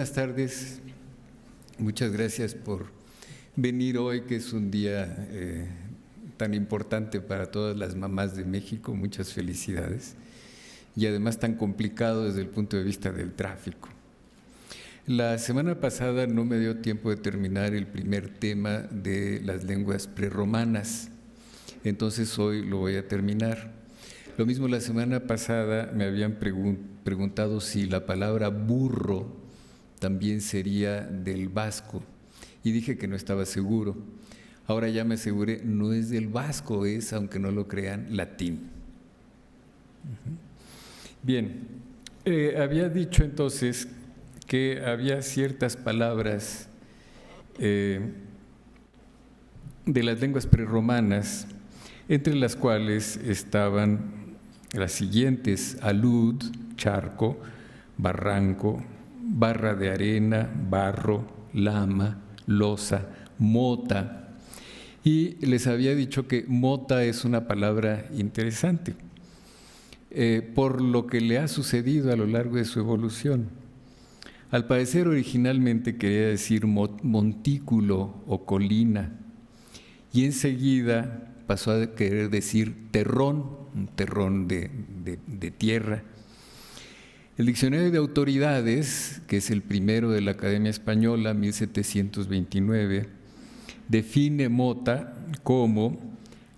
buenas tardes. Muchas gracias por venir hoy, que es un día tan importante para todas las mamás de México. Muchas felicidades. Y además tan complicado desde el punto de vista del tráfico. La semana pasada no me dio tiempo de terminar el primer tema de las lenguas prerromanas, entonces hoy lo voy a terminar. Lo mismo la semana pasada me habían preguntado si la palabra burro también sería del vasco y dije que no estaba seguro. Ahora ya me aseguré, no es del vasco, es, aunque no lo crean, latín. Bien, había dicho entonces que había ciertas palabras de las lenguas prerromanas, entre las cuales estaban las siguientes: alud, charco, barranco, barra de arena, barro, lama, losa, mota. Y les había dicho que mota es una palabra interesante por lo que le ha sucedido a lo largo de su evolución. Al parecer originalmente quería decir montículo o colina, y enseguida pasó a querer decir terrón, un terrón de tierra. El Diccionario de Autoridades, que es el primero de la Academia Española, 1729, define mota como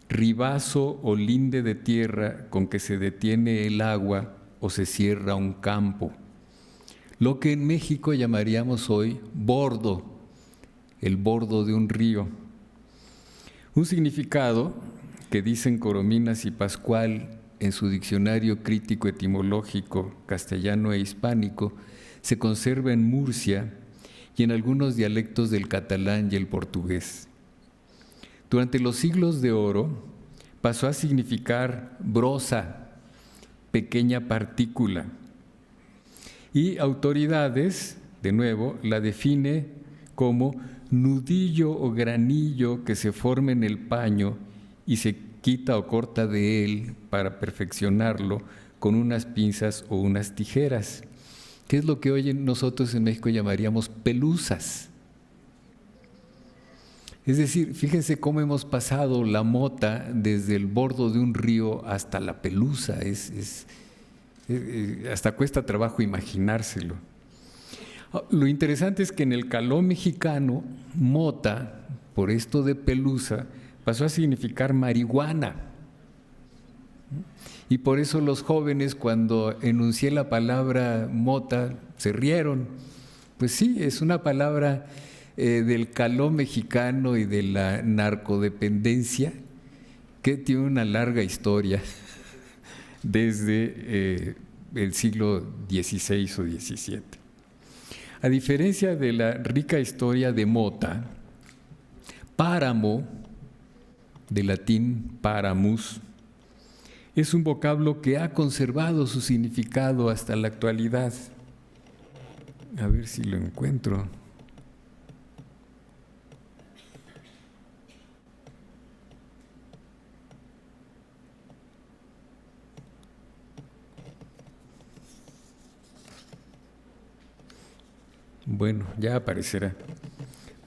ribazo o linde de tierra con que se detiene el agua o se cierra un campo. Lo que en México llamaríamos hoy bordo, el bordo de un río. Un significado que dicen Corominas y Pascual en su diccionario crítico etimológico castellano e hispánico se conserva en Murcia y en algunos dialectos del catalán y el portugués. Durante los siglos de oro pasó a significar brosa, pequeña partícula. Y Autoridades, de nuevo, la define como nudillo o granillo que se forma en el paño y se quita o corta de él para perfeccionarlo con unas pinzas o unas tijeras, que es lo que hoy nosotros en México llamaríamos pelusas. Es decir, fíjense cómo hemos pasado la mota desde el bordo de un río hasta la pelusa. Hasta cuesta trabajo imaginárselo. Lo interesante es que en el caló mexicano, mota, por esto de pelusa, pasó a significar marihuana. Y por eso los jóvenes, cuando enuncié la palabra mota, se rieron. Pues sí, es una palabra del caló mexicano y de la narcodependencia que tiene una larga historia desde el siglo XVI o XVII. A diferencia de la rica historia de mota, páramo, de latín paramus, es un vocablo que ha conservado su significado hasta la actualidad. A ver si lo encuentro. Bueno, ya aparecerá.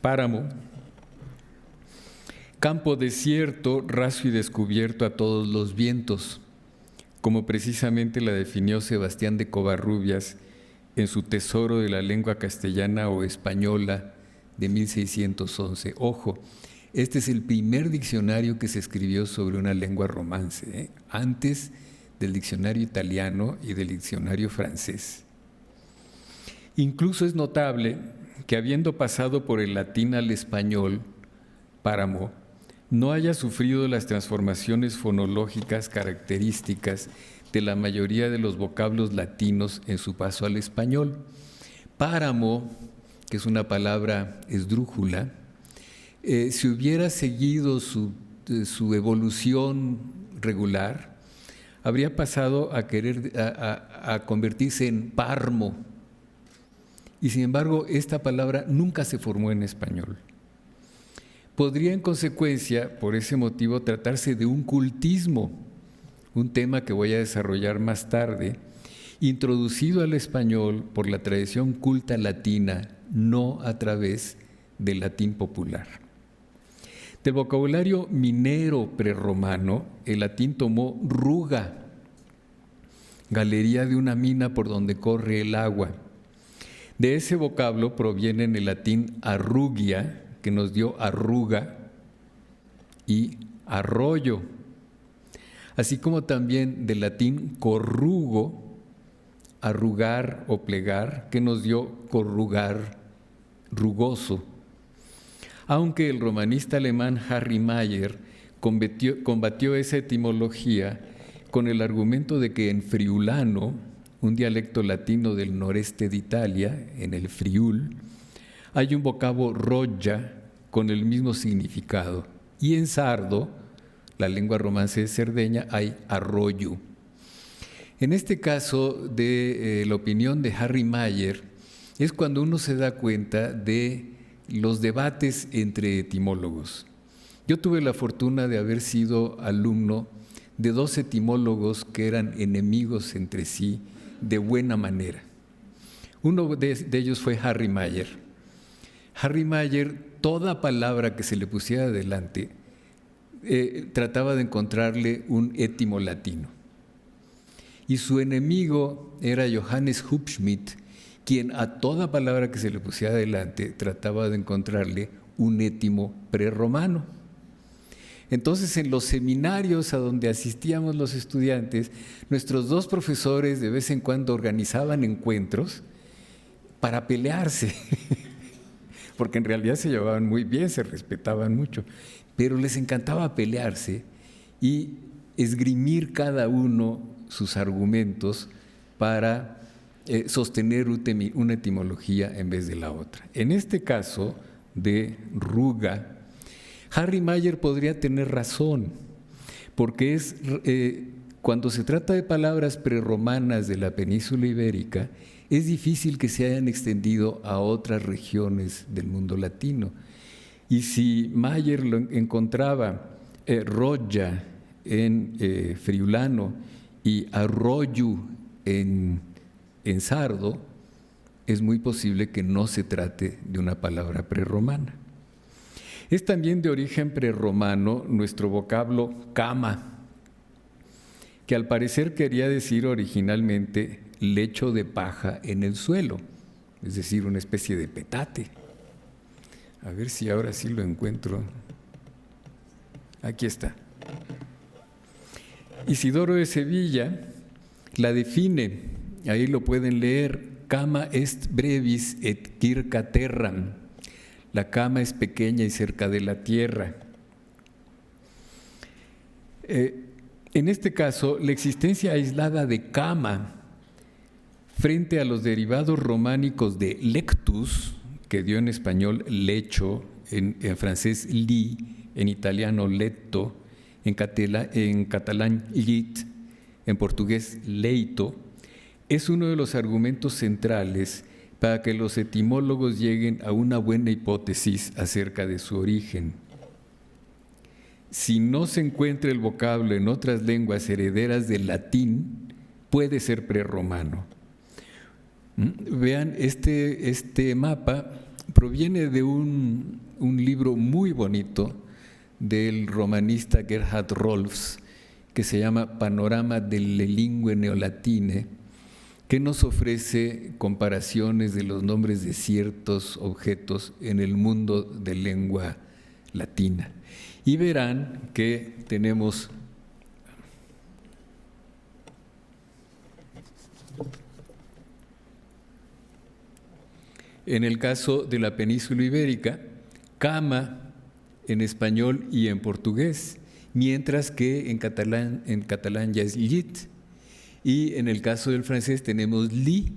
Páramo, campo desierto, raso y descubierto a todos los vientos, como precisamente la definió Sebastián de Covarrubias en su Tesoro de la lengua castellana o española de 1611. Ojo, este es el primer diccionario que se escribió sobre una lengua romance, antes del diccionario italiano y del diccionario francés. Incluso es notable que, habiendo pasado por el latín al español, páramo no haya sufrido las transformaciones fonológicas características de la mayoría de los vocablos latinos en su paso al español. Páramo, que es una palabra esdrújula, si hubiera seguido su evolución regular, habría pasado a convertirse en parmo. Y sin embargo, esta palabra nunca se formó en español. Podría, en consecuencia, por ese motivo, tratarse de un cultismo, un tema que voy a desarrollar más tarde, introducido al español por la tradición culta latina, no a través del latín popular. Del vocabulario minero prerromano, el latín tomó ruga, galería de una mina por donde corre el agua. De ese vocablo proviene en el latín arrugia, que nos dio arruga, y arroyo, así como también del latín corrugo, arrugar o plegar, que nos dio corrugar, rugoso. Aunque el romanista alemán Harry Mayer combatió esa etimología con el argumento de que en friulano, un dialecto latino del noreste de Italia, en el Friul, hay un vocablo roggia con el mismo significado. Y en sardo, la lengua romance de Cerdeña, hay arroyo. En este caso de la opinión de Harry Mayer, es cuando uno se da cuenta de los debates entre etimólogos. Yo tuve la fortuna de haber sido alumno de 2 etimólogos que eran enemigos entre sí de buena manera. Uno de ellos fue Harry Mayer. Harry Mayer, toda palabra que se le pusiera adelante, trataba de encontrarle un étimo latino. Y su enemigo era Johannes Hubschmid, quien a toda palabra que se le pusiera adelante trataba de encontrarle un étimo prerromano. Entonces, en los seminarios a donde asistíamos los estudiantes, nuestros 2 profesores de vez en cuando organizaban encuentros para pelearse, porque en realidad se llevaban muy bien, se respetaban mucho, pero les encantaba pelearse y esgrimir cada uno sus argumentos para sostener una etimología en vez de la otra. En este caso de ruga, Harry Mayer podría tener razón, porque cuando se trata de palabras prerromanas de la península ibérica, es difícil que se hayan extendido a otras regiones del mundo latino. Y si Mayer lo encontraba roggia en friulano y arroyo en sardo, es muy posible que no se trate de una palabra prerromana. Es también de origen prerromano nuestro vocablo cama, que al parecer quería decir originalmente lecho de paja en el suelo, es decir, una especie de petate. A ver si ahora sí lo encuentro. Aquí está. Isidoro de Sevilla la define, ahí lo pueden leer: cama est brevis et circa terram. La cama es pequeña y cerca de la tierra. En este caso, la existencia aislada de cama frente a los derivados románicos de lectus, que dio en español lecho, en francés lit, en italiano letto, en catalán llit, en portugués leito, es uno de los argumentos centrales para que los etimólogos lleguen a una buena hipótesis acerca de su origen. Si no se encuentra el vocablo en otras lenguas herederas del latín, puede ser prerromano. Vean, este mapa proviene de un libro muy bonito del romanista Gerhard Rolfs, que se llama Panorama delle lingue neolatine, que nos ofrece comparaciones de los nombres de ciertos objetos en el mundo de lengua latina. Y verán que tenemos en el caso de la península ibérica, cama en español y en portugués, mientras que en catalán ya es llit. Y en el caso del francés tenemos lit,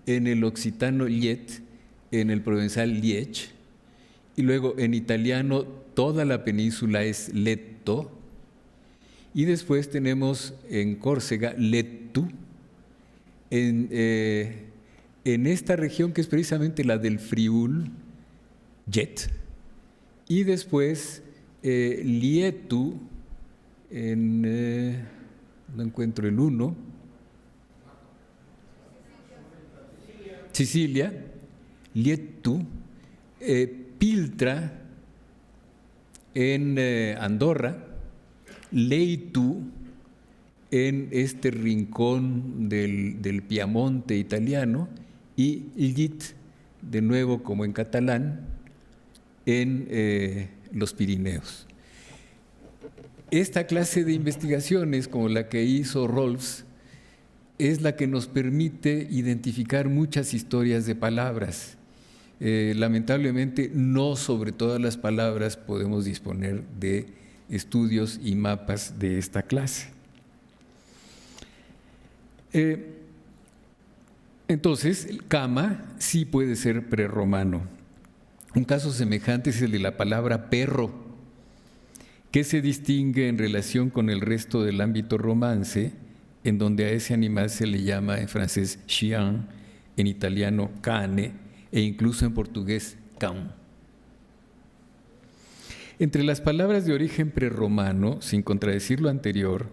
en el occitano llet, en el provenzal liech, y luego en italiano toda la península es letto, y después tenemos en Córcega lettu, en esta región que es precisamente la del Friul, jet, y después lietu, no encuentro el 1, Sicilia, Lietu, Piltra en Andorra, Leitu en este rincón del Piamonte italiano y Llit, de nuevo como en catalán, en los Pirineos. Esta clase de investigaciones, como la que hizo Rolfs, es la que nos permite identificar muchas historias de palabras. Lamentablemente, no sobre todas las palabras podemos disponer de estudios y mapas de esta clase. Entonces, cama sí puede ser prerromano. Un caso semejante es el de la palabra perro, que se distingue en relación con el resto del ámbito romance, en donde a ese animal se le llama en francés chien, en italiano cane e incluso en portugués cão. Entre las palabras de origen prerromano, sin contradecir lo anterior,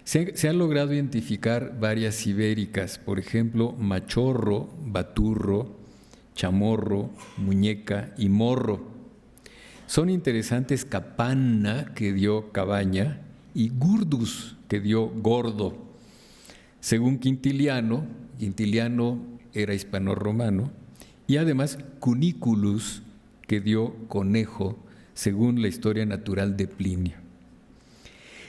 se han logrado identificar varias ibéricas, por ejemplo, machorro, baturro, chamorro, muñeca y morro. Son interesantes capanna, que dio cabaña, y gurdus, que dio gordo. Según Quintiliano era hispano-romano, y además cuniculus, que dio conejo, según la historia natural de Plinio.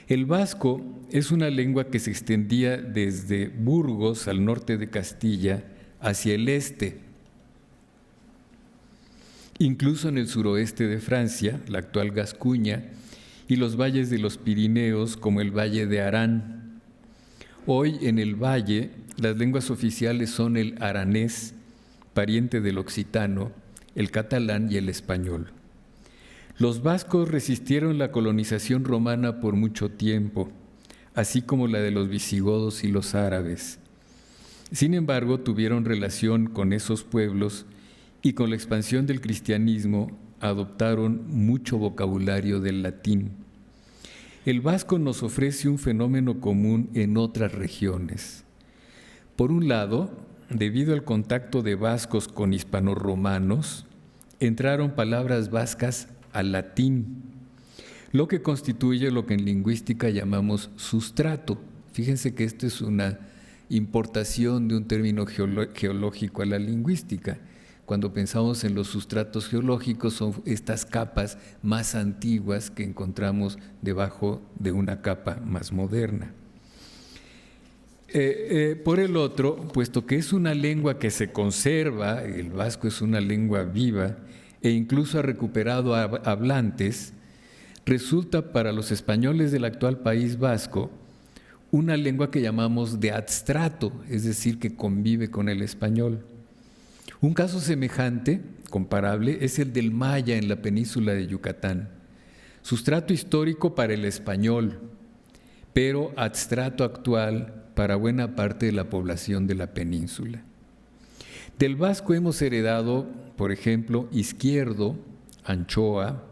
El vasco es una lengua que se extendía desde Burgos al norte de Castilla hacia el este. Incluso en el suroeste de Francia, la actual Gascuña, y los valles de los Pirineos, como el Valle de Arán. Hoy en el valle, las lenguas oficiales son el aranés, pariente del occitano, el catalán y el español. Los vascos resistieron la colonización romana por mucho tiempo, así como la de los visigodos y los árabes. Sin embargo, tuvieron relación con esos pueblos y con la expansión del cristianismo adoptaron mucho vocabulario del latín. El vasco nos ofrece un fenómeno común en otras regiones. Por un lado, debido al contacto de vascos con hispanorromanos, entraron palabras vascas al latín, lo que constituye lo que en lingüística llamamos sustrato. Fíjense que esto es una importación de un término geológico a la lingüística. Cuando pensamos en los sustratos geológicos, son estas capas más antiguas que encontramos debajo de una capa más moderna. Por el otro, puesto que es una lengua que se conserva, el vasco es una lengua viva, e incluso ha recuperado hablantes, resulta para los españoles del actual País Vasco una lengua que llamamos de adstrato, es decir, que convive con el español. Un caso semejante, comparable, es el del maya en la península de Yucatán, sustrato histórico para el español, pero adstrato actual para buena parte de la población de la península. Del vasco hemos heredado, por ejemplo, izquierdo, anchoa,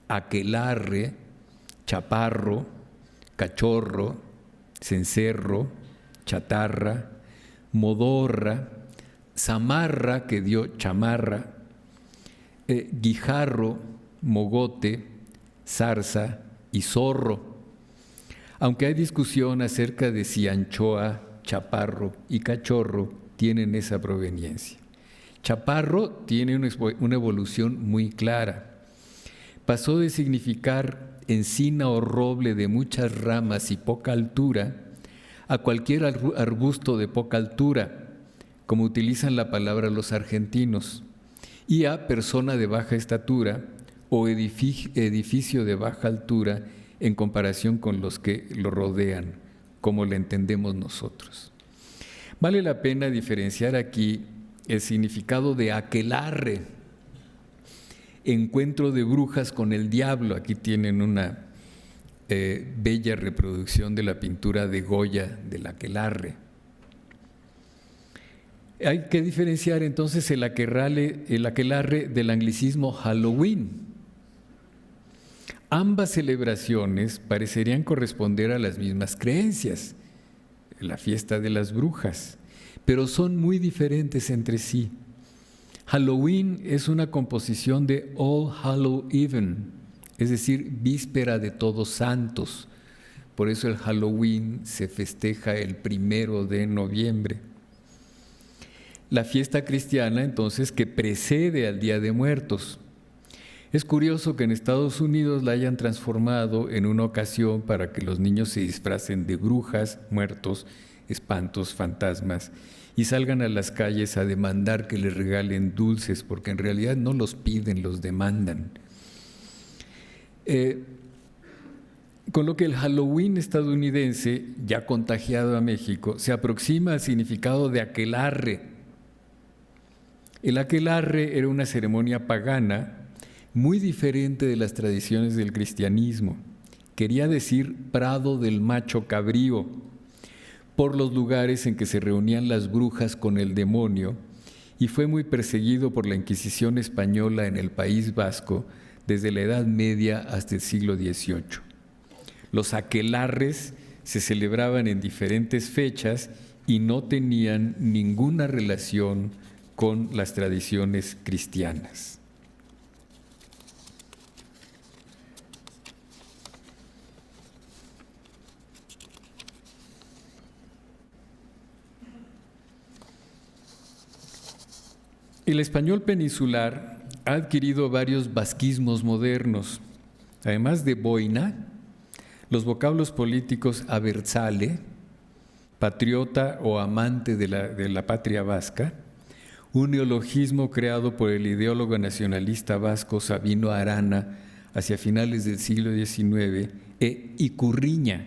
aquelarre, chaparro, cachorro, cencerro, chatarra, modorra, zamarra, que dio chamarra, guijarro, mogote, zarza y zorro. Aunque hay discusión acerca de si anchoa, chaparro y cachorro tienen esa proveniencia. Chaparro tiene una evolución muy clara. Pasó de significar encina o roble de muchas ramas y poca altura a cualquier arbusto de poca altura, como utilizan la palabra los argentinos, y a persona de baja estatura o edificio de baja altura en comparación con los que lo rodean, como lo entendemos nosotros. Vale la pena diferenciar aquí el significado de aquelarre, encuentro de brujas con el diablo. Aquí tienen una bella reproducción de la pintura de Goya del aquelarre. Hay que diferenciar entonces el aquelarre del anglicismo Halloween. Ambas celebraciones parecerían corresponder a las mismas creencias, la fiesta de las brujas, pero son muy diferentes entre sí. Halloween es una composición de All Hallow Even, es decir, víspera de Todos Santos. Por eso el Halloween se festeja el 1 de noviembre. La fiesta cristiana, entonces, que precede al Día de Muertos. Es curioso que en Estados Unidos la hayan transformado en una ocasión para que los niños se disfracen de brujas, muertos, espantos, fantasmas y salgan a las calles a demandar que les regalen dulces, porque en realidad no los piden, los demandan. Con lo que el Halloween estadounidense, ya contagiado a México, se aproxima al significado de aquelarre. El aquelarre era una ceremonia pagana muy diferente de las tradiciones del cristianismo. Quería decir prado del macho cabrío, por los lugares en que se reunían las brujas con el demonio, y fue muy perseguido por la Inquisición española en el País Vasco desde la Edad Media hasta el siglo XVIII. Los aquelarres se celebraban en diferentes fechas y no tenían ninguna relación con las tradiciones cristianas. El español peninsular ha adquirido varios vasquismos modernos. Además de boina, los vocablos políticos abertzale, patriota o amante de la patria vasca, un neologismo creado por el ideólogo nacionalista vasco Sabino Arana hacia finales del siglo XIX, e icurriña,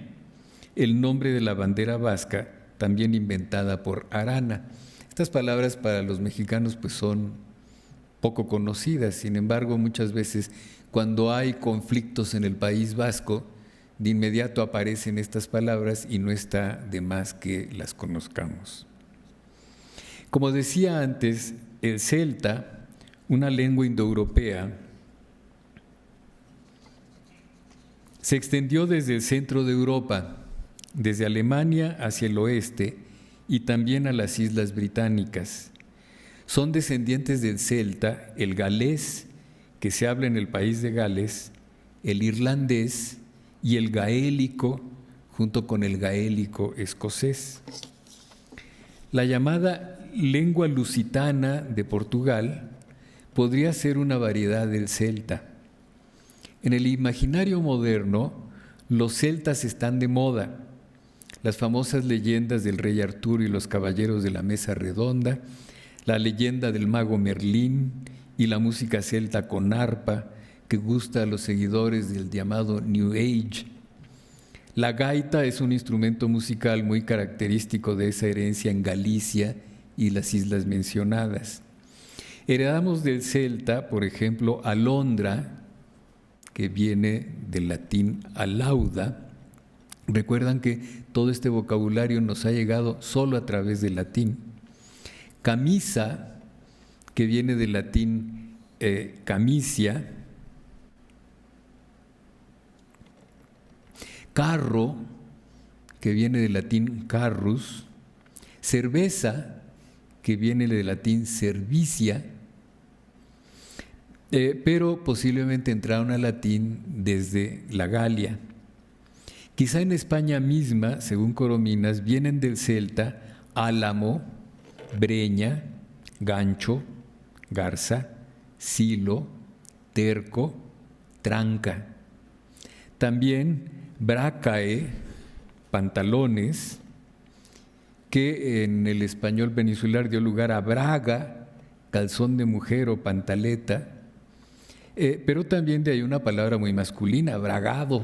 el nombre de la bandera vasca, también inventada por Arana. Estas palabras para los mexicanos pues son poco conocidas, sin embargo muchas veces cuando hay conflictos en el País Vasco, de inmediato aparecen estas palabras y no está de más que las conozcamos. Como decía antes, el celta, una lengua indoeuropea, se extendió desde el centro de Europa, desde Alemania hacia el oeste y también a las Islas Británicas. Son descendientes del celta, el galés, que se habla en el país de Gales, el irlandés y el gaélico, junto con el gaélico escocés. La llamada lengua lusitana de Portugal podría ser una variedad del celta. En el imaginario moderno, los celtas están de moda. Las famosas leyendas del rey Arturo y los caballeros de la mesa redonda, la leyenda del mago Merlín y la música celta con arpa que gusta a los seguidores del llamado New Age. La gaita es un instrumento musical muy característico de esa herencia en Galicia y las islas mencionadas. Heredamos del celta, por ejemplo, alondra, que viene del latín alauda. Recuerdan que todo este vocabulario nos ha llegado solo a través del latín. Camisa, que viene del latín camicia. Carro, que viene del latín carrus. Cerveza, que viene del latín cervicia. Pero posiblemente entraron al latín desde la Galia. Quizá en España misma, según Corominas, vienen del celta álamo, breña, gancho, garza, silo, terco, tranca. También bracae, pantalones, que en el español peninsular dio lugar a braga, calzón de mujer o pantaleta, pero también de ahí una palabra muy masculina, bragado,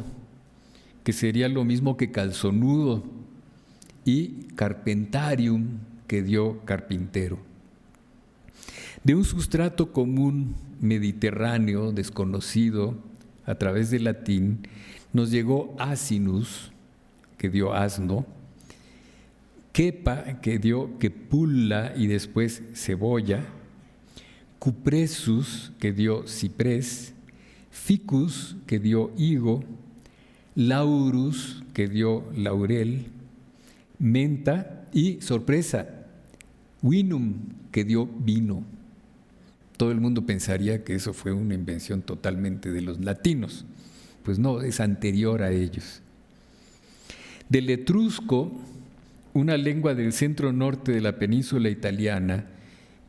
que sería lo mismo que calzonudo, y carpentarium, que dio carpintero. De un sustrato común mediterráneo desconocido a través del latín, nos llegó asinus, que dio asno, quepa, que dio quepulla y después cebolla, cupressus, que dio ciprés, ficus, que dio higo, laurus, que dio laurel, menta y, sorpresa, vinum, que dio vino. Todo el mundo pensaría que eso fue una invención totalmente de los latinos. Pues no, es anterior a ellos. Del etrusco, una lengua del centro norte de la península italiana,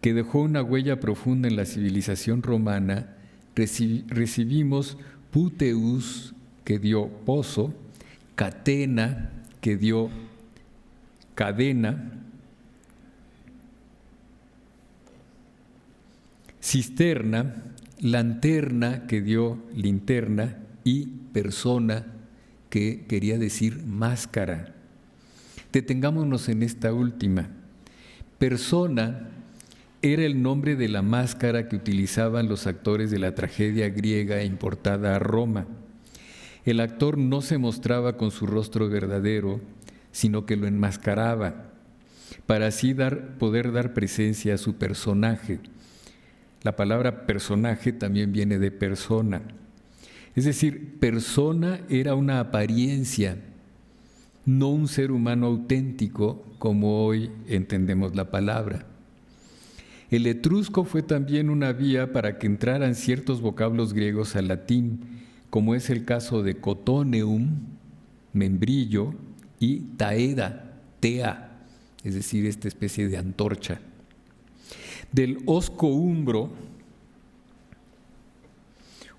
que dejó una huella profunda en la civilización romana, recibimos puteus, que dio pozo, catena, que dio cadena, cisterna, lanterna, que dio linterna, y persona, que quería decir máscara. Detengámonos en esta última. Persona era el nombre de la máscara que utilizaban los actores de la tragedia griega importada a Roma. El actor no se mostraba con su rostro verdadero, sino que lo enmascaraba, para así poder dar presencia a su personaje. La palabra personaje también viene de persona. Es decir, persona era una apariencia, no un ser humano auténtico como hoy entendemos la palabra. El etrusco fue también una vía para que entraran ciertos vocablos griegos al latín, como es el caso de cotoneum, membrillo, y taeda, tea, es decir, esta especie de antorcha. Del osco-umbro,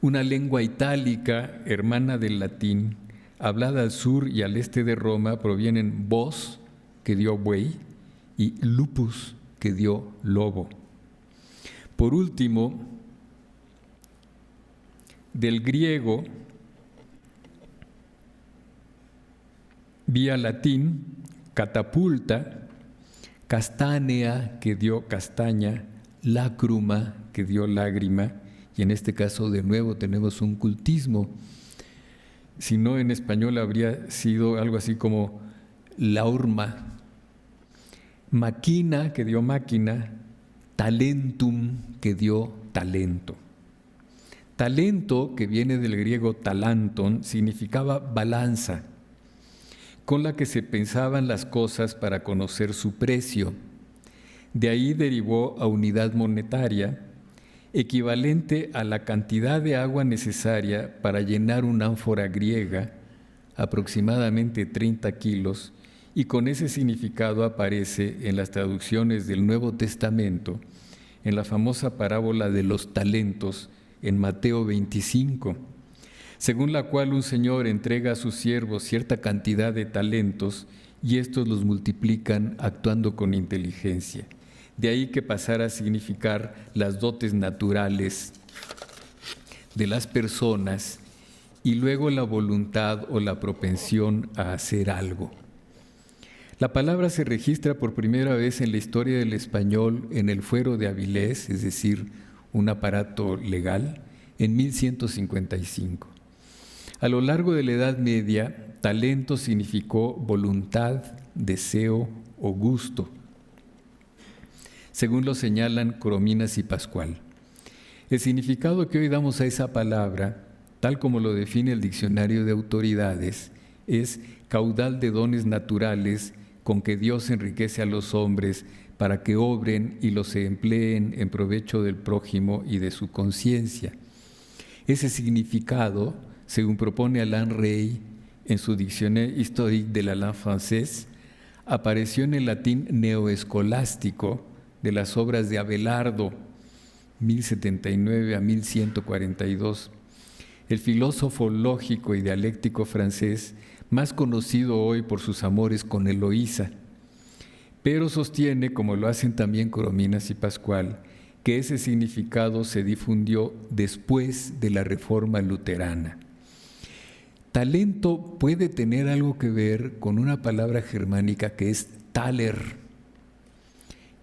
una lengua itálica, hermana del latín, hablada al sur y al este de Roma, provienen bos, que dio buey, y lupus, que dio lobo. Por último, del griego, vía latín, catapulta, castánea, que dio castaña, lágruma, que dio lágrima, y en este caso de nuevo tenemos un cultismo. Si no, en español habría sido algo así como laurma. Maquina, que dio máquina, talentum, que dio talento. Talento, que viene del griego talanton, significaba balanza, con la que se pensaban las cosas para conocer su precio. De ahí derivó a unidad monetaria, equivalente a la cantidad de agua necesaria para llenar una ánfora griega, aproximadamente 30 kilos, y con ese significado aparece en las traducciones del Nuevo Testamento, en la famosa parábola de los talentos, en Mateo 25, según la cual un señor entrega a sus siervos cierta cantidad de talentos y estos los multiplican actuando con inteligencia. De ahí que pasara a significar las dotes naturales de las personas y luego la voluntad o la propensión a hacer algo. La palabra se registra por primera vez en la historia del español en el Fuero de Avilés, es decir, un aparato legal, en 1155. A lo largo de la Edad Media, talento significó voluntad, deseo o gusto, según lo señalan Corominas y Pascual. El significado que hoy damos a esa palabra, tal como lo define el Diccionario de Autoridades, es caudal de dones naturales con que Dios enriquece a los hombres para que obren y los empleen en provecho del prójimo y de su conciencia. Ese significado, según propone Alain Rey en su Dictionnaire historique de la langue française, apareció en el latín neoescolástico de las obras de Abelardo, 1079 a 1142, el filósofo lógico y dialéctico francés, más conocido hoy por sus amores con Eloísa, pero sostiene, como lo hacen también Corominas y Pascual, que ese significado se difundió después de la Reforma luterana. Talento puede tener algo que ver con una palabra germánica que es thaler,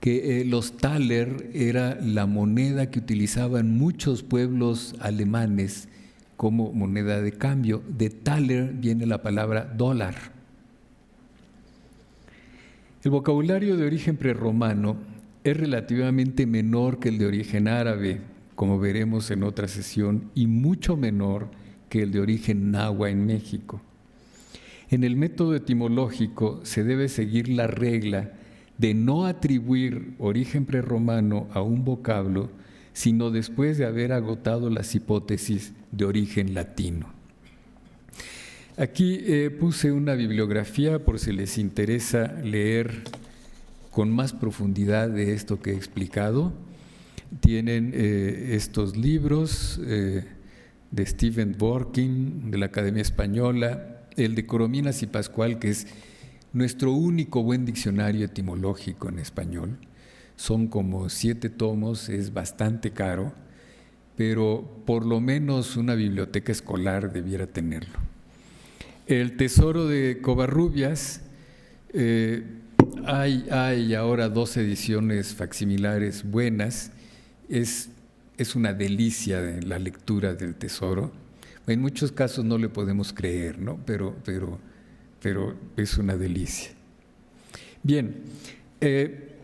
que los thaler era la moneda que utilizaban muchos pueblos alemanes como moneda de cambio. De thaler viene la palabra dólar. El vocabulario de origen prerromano es relativamente menor que el de origen árabe, como veremos en otra sesión, y mucho menor que el de origen náhua en México. En el método etimológico se debe seguir la regla de no atribuir origen prerromano a un vocablo, sino después de haber agotado las hipótesis de origen latino. Aquí puse una bibliografía por si les interesa leer con más profundidad de esto que he explicado. Tienen estos libros de Stephen Dworkin, de la Academia Española, el de Corominas y Pascual, que es nuestro único buen diccionario etimológico en español. Son como 7 tomos, es bastante caro, pero por lo menos una biblioteca escolar debiera tenerlo. El Tesoro de Covarrubias, hay ahora 2 ediciones facsimilares buenas. Es una delicia de la lectura del Tesoro. En muchos casos no le podemos creer, ¿no? Pero es una delicia. Bien,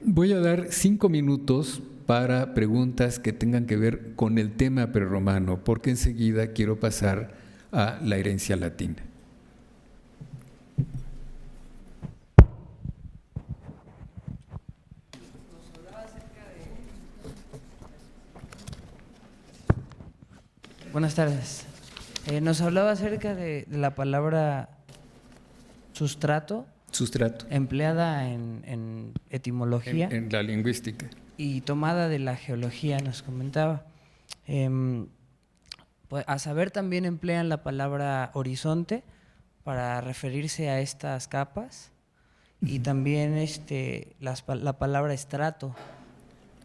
voy a dar 5 minutos para preguntas que tengan que ver con el tema prerromano, porque enseguida quiero pasar a la herencia latina. Buenas tardes. Nos hablaba acerca de la palabra sustrato. Sustrato. Empleada en etimología. En la lingüística. Y tomada de la geología, nos comentaba. Pues, a saber, también emplean la palabra horizonte para referirse a estas capas, y también la palabra estrato.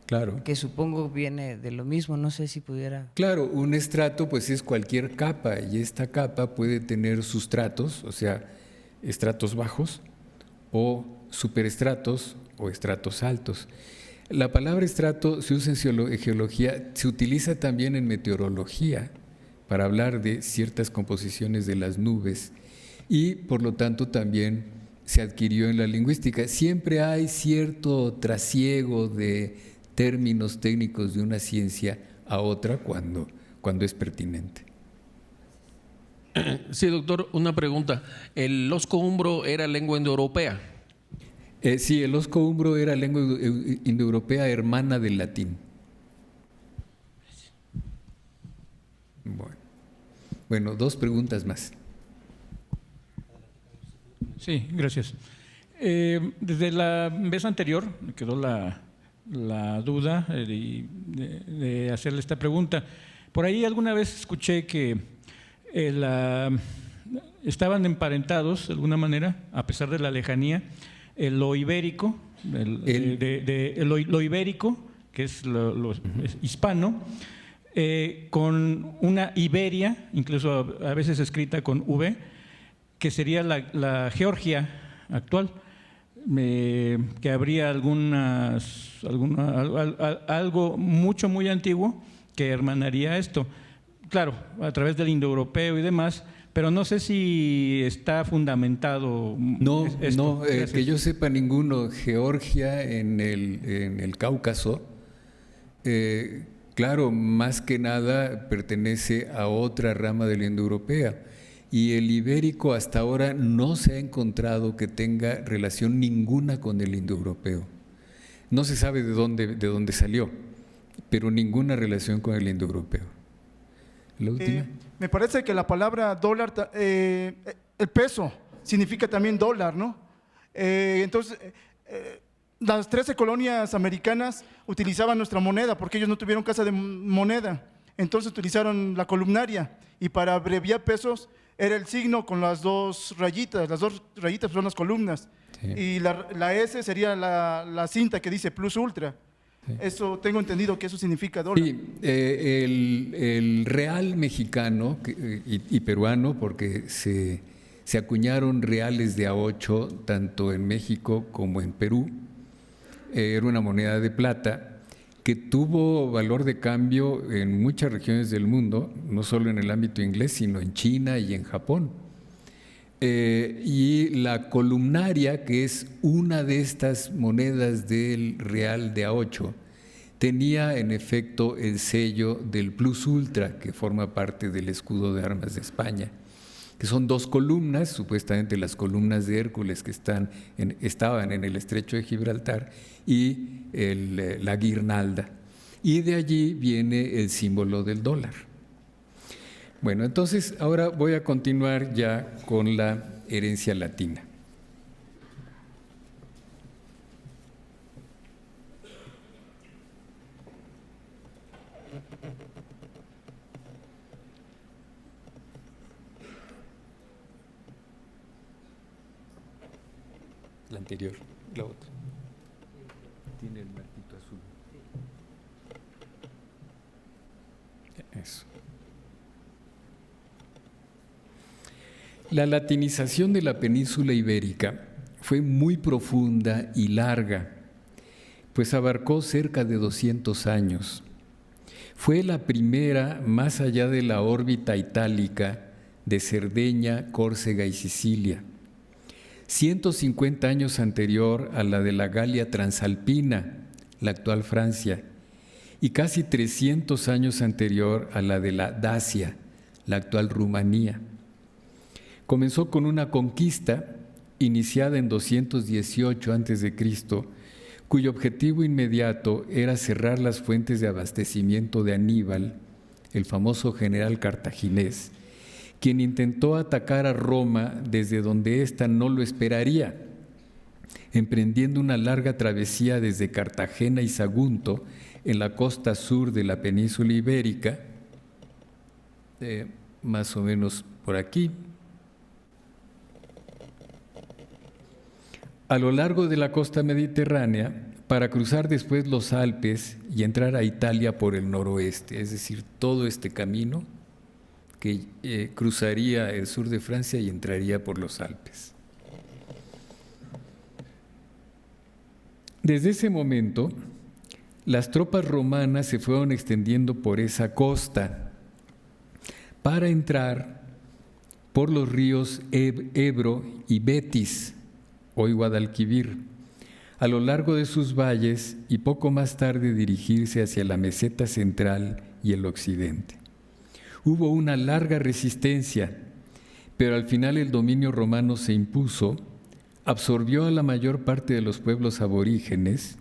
Claro. Que supongo viene de lo mismo, no sé si pudiera… Claro, un estrato pues es cualquier capa, y esta capa puede tener sustratos, o sea, estratos bajos o superestratos o estratos altos. La palabra estrato se usa en geología, se utiliza también en meteorología para hablar de ciertas composiciones de las nubes, y por lo tanto también se adquirió en la lingüística. Siempre hay cierto trasiego de términos técnicos de una ciencia a otra cuando es pertinente. Sí, doctor, una pregunta. ¿El osco-umbro era lengua indoeuropea? Sí, el osco-umbro era lengua indoeuropea hermana del latín. Bueno, 2 preguntas más. Sí, gracias. Desde la vez anterior me quedó la duda de hacerle esta pregunta. Por ahí alguna vez escuché que estaban emparentados de alguna manera, a pesar de la lejanía, lo ibérico, lo ibérico, que es lo hispano, con una Iberia, incluso a veces escrita con V, que sería la Georgia actual. Que habría algo muy antiguo que hermanaría esto, claro, a través del indoeuropeo y demás, pero no sé si está fundamentado. No, que yo sepa ninguno. Georgia en el Cáucaso, claro, más que nada pertenece a otra rama de la indoeuropea. Y el ibérico hasta ahora no se ha encontrado que tenga relación ninguna con el indoeuropeo. No se sabe de dónde salió, pero ninguna relación con el indoeuropeo. ¿La última? Me parece que la palabra dólar, el peso, significa también dólar, ¿no? Entonces, las 13 colonias americanas utilizaban nuestra moneda porque ellos no tuvieron casa de moneda. Entonces utilizaron la columnaria, y para abreviar pesos era el signo con las 2 rayitas. Las 2 rayitas son las columnas. Sí. Y la S sería la cinta que dice plus ultra. Sí. Eso tengo entendido que eso significa dólar. Sí, el real mexicano y peruano, porque se acuñaron reales de A8 tanto en México como en Perú, era una moneda de plata que tuvo valor de cambio en muchas regiones del mundo, no solo en el ámbito inglés, sino en China y en Japón. Y la columnaria, que es una de estas monedas del real de A8, tenía en efecto el sello del plus ultra, que forma parte del escudo de armas de España. que son 2 columnas, supuestamente las columnas de Hércules que estaban en el estrecho de Gibraltar, y la guirnalda. Y de allí viene el símbolo del dólar. Bueno, entonces ahora voy a continuar ya con la herencia latina. La anterior, la otra. Tiene el marquito azul. Eso. La latinización de la península ibérica fue muy profunda y larga, pues abarcó cerca de 200 años. Fue la primera más allá de la órbita itálica de Cerdeña, Córcega y Sicilia. 150 años anterior a la de la Galia Transalpina, la actual Francia, y casi 300 años anterior a la de la Dacia, la actual Rumanía. Comenzó con una conquista iniciada en 218 a.C., cuyo objetivo inmediato era cerrar las fuentes de abastecimiento de Aníbal, el famoso general cartaginés, quien intentó atacar a Roma desde donde ésta no lo esperaría, emprendiendo una larga travesía desde Cartagena y Sagunto en la costa sur de la península ibérica, más o menos por aquí. A lo largo de la costa mediterránea, para cruzar después los Alpes y entrar a Italia por el noroeste, es decir, todo este camino que cruzaría el sur de Francia y entraría por los Alpes. Desde ese momento, las tropas romanas se fueron extendiendo por esa costa para entrar por los ríos Ebro y Betis, hoy Guadalquivir, a lo largo de sus valles y poco más tarde dirigirse hacia la meseta central y el occidente. Hubo una larga resistencia, pero al final el dominio romano se impuso, absorbió a la mayor parte de los pueblos aborígenes,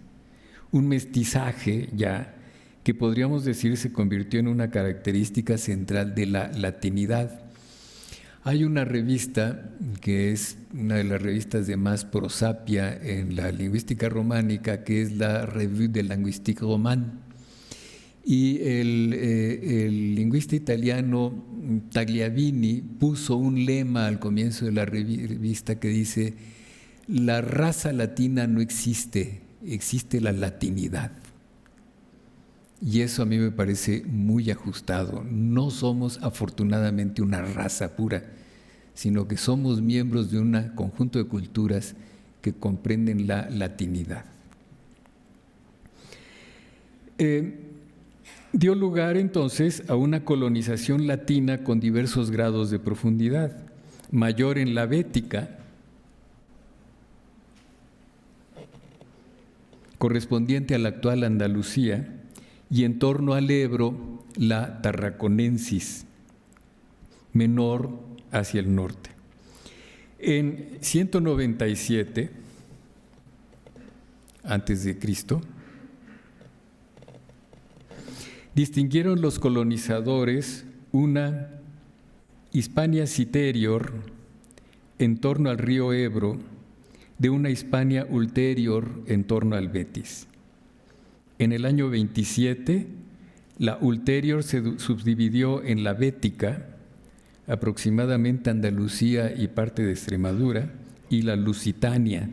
un mestizaje ya que podríamos decir se convirtió en una característica central de la latinidad. Hay una revista que es una de las revistas de más prosapia en la lingüística románica, que es la Revue de Linguistique Romane. Y el lingüista italiano Tagliavini puso un lema al comienzo de la revista que dice: la raza latina no existe, existe la latinidad. Y eso a mí me parece muy ajustado. No somos afortunadamente una raza pura, sino que somos miembros de un conjunto de culturas que comprenden la latinidad. Dio lugar entonces a una colonización latina con diversos grados de profundidad, mayor en la Bética, correspondiente a la actual Andalucía, y en torno al Ebro, la Tarraconensis, menor hacia el norte. En 197 antes de Cristo, distinguieron los colonizadores una Hispania Citerior en torno al río Ebro de una Hispania Ulterior en torno al Betis. En el año 27, la Ulterior se subdividió en la Bética, aproximadamente Andalucía y parte de Extremadura, y la Lusitania.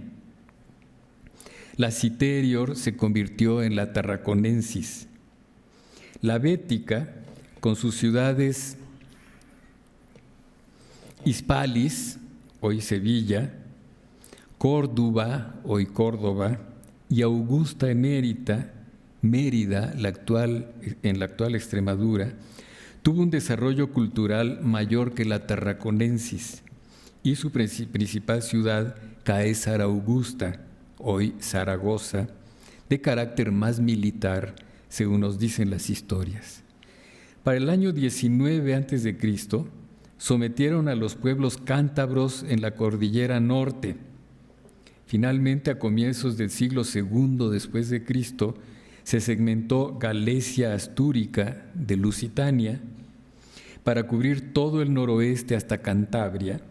La Citerior se convirtió en la Tarraconensis. La Bética, con sus ciudades Hispalis, hoy Sevilla, Córdoba, hoy Córdoba, y Augusta Emérita, Mérida, en la actual Extremadura, tuvo un desarrollo cultural mayor que la Tarraconensis, y su principal ciudad, Caesar Augusta, hoy Zaragoza, de carácter más militar, según nos dicen las historias. Para el año 19 a.C., Sometieron a los pueblos cántabros en la cordillera norte. Finalmente, a comienzos del siglo II después de Cristo, se segmentó Galesia Astúrica de Lusitania para cubrir todo el noroeste hasta Cantabria.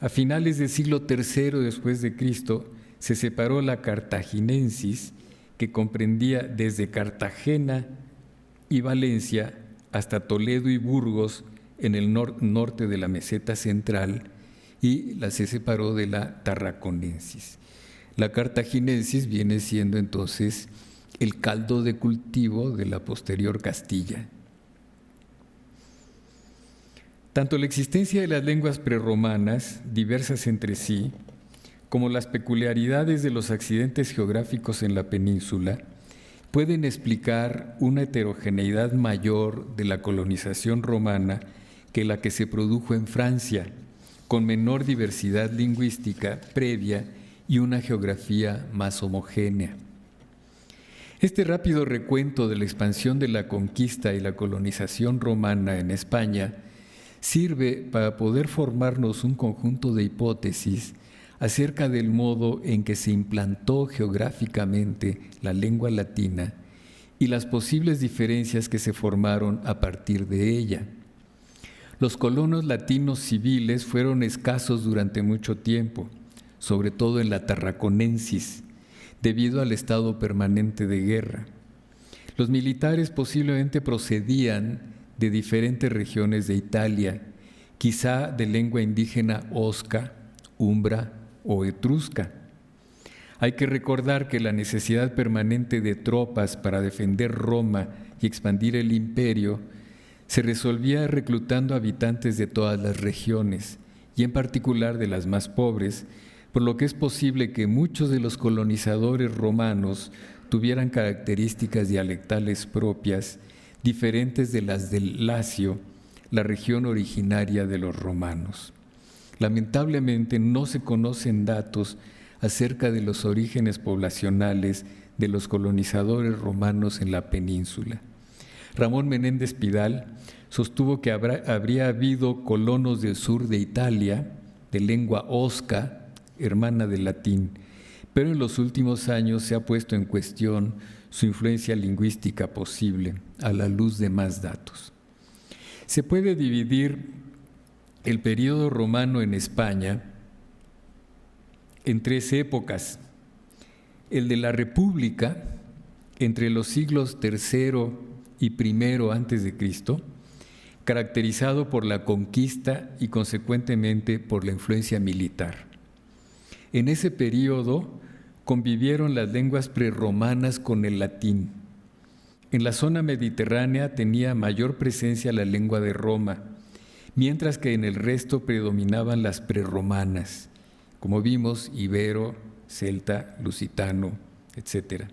A finales del siglo III después de Cristo, se separó la Cartaginensis, que comprendía desde Cartagena y Valencia hasta Toledo y Burgos en el norte de la meseta central, y se separó de la Tarraconensis. La Cartaginensis viene siendo entonces el caldo de cultivo de la posterior Castilla. Tanto la existencia de las lenguas prerromanas, diversas entre sí, como las peculiaridades de los accidentes geográficos en la península, pueden explicar una heterogeneidad mayor de la colonización romana que la que se produjo en Francia, con menor diversidad lingüística previa y una geografía más homogénea. Este rápido recuento de la expansión de la conquista y la colonización romana en España sirve para poder formarnos un conjunto de hipótesis acerca del modo en que se implantó geográficamente la lengua latina y las posibles diferencias que se formaron a partir de ella. Los colonos latinos civiles fueron escasos durante mucho tiempo, sobre todo en la Tarraconensis, debido al estado permanente de guerra. Los militares posiblemente procedían de diferentes regiones de Italia, quizá de lengua indígena osca, umbra o etrusca. Hay que recordar que la necesidad permanente de tropas para defender Roma y expandir el imperio se resolvía reclutando habitantes de todas las regiones, y en particular de las más pobres, por lo que es posible que muchos de los colonizadores romanos tuvieran características dialectales propias, diferentes de las del Lacio, la región originaria de los romanos. Lamentablemente no se conocen datos acerca de los orígenes poblacionales de los colonizadores romanos en la península. Ramón Menéndez Pidal sostuvo que habría habido colonos del sur de Italia, de lengua osca, hermana del latín, pero en los últimos años se ha puesto en cuestión su influencia lingüística posible a la luz de más datos. Se puede dividir el periodo romano en España en tres épocas: el de la República, entre los siglos III y I antes de Cristo, caracterizado por la conquista y consecuentemente por la influencia militar. En ese periodo convivieron las lenguas prerromanas con el latín. En la zona mediterránea tenía mayor presencia la lengua de Roma, mientras que en el resto predominaban las prerromanas, como vimos, ibero, celta, lusitano, etc.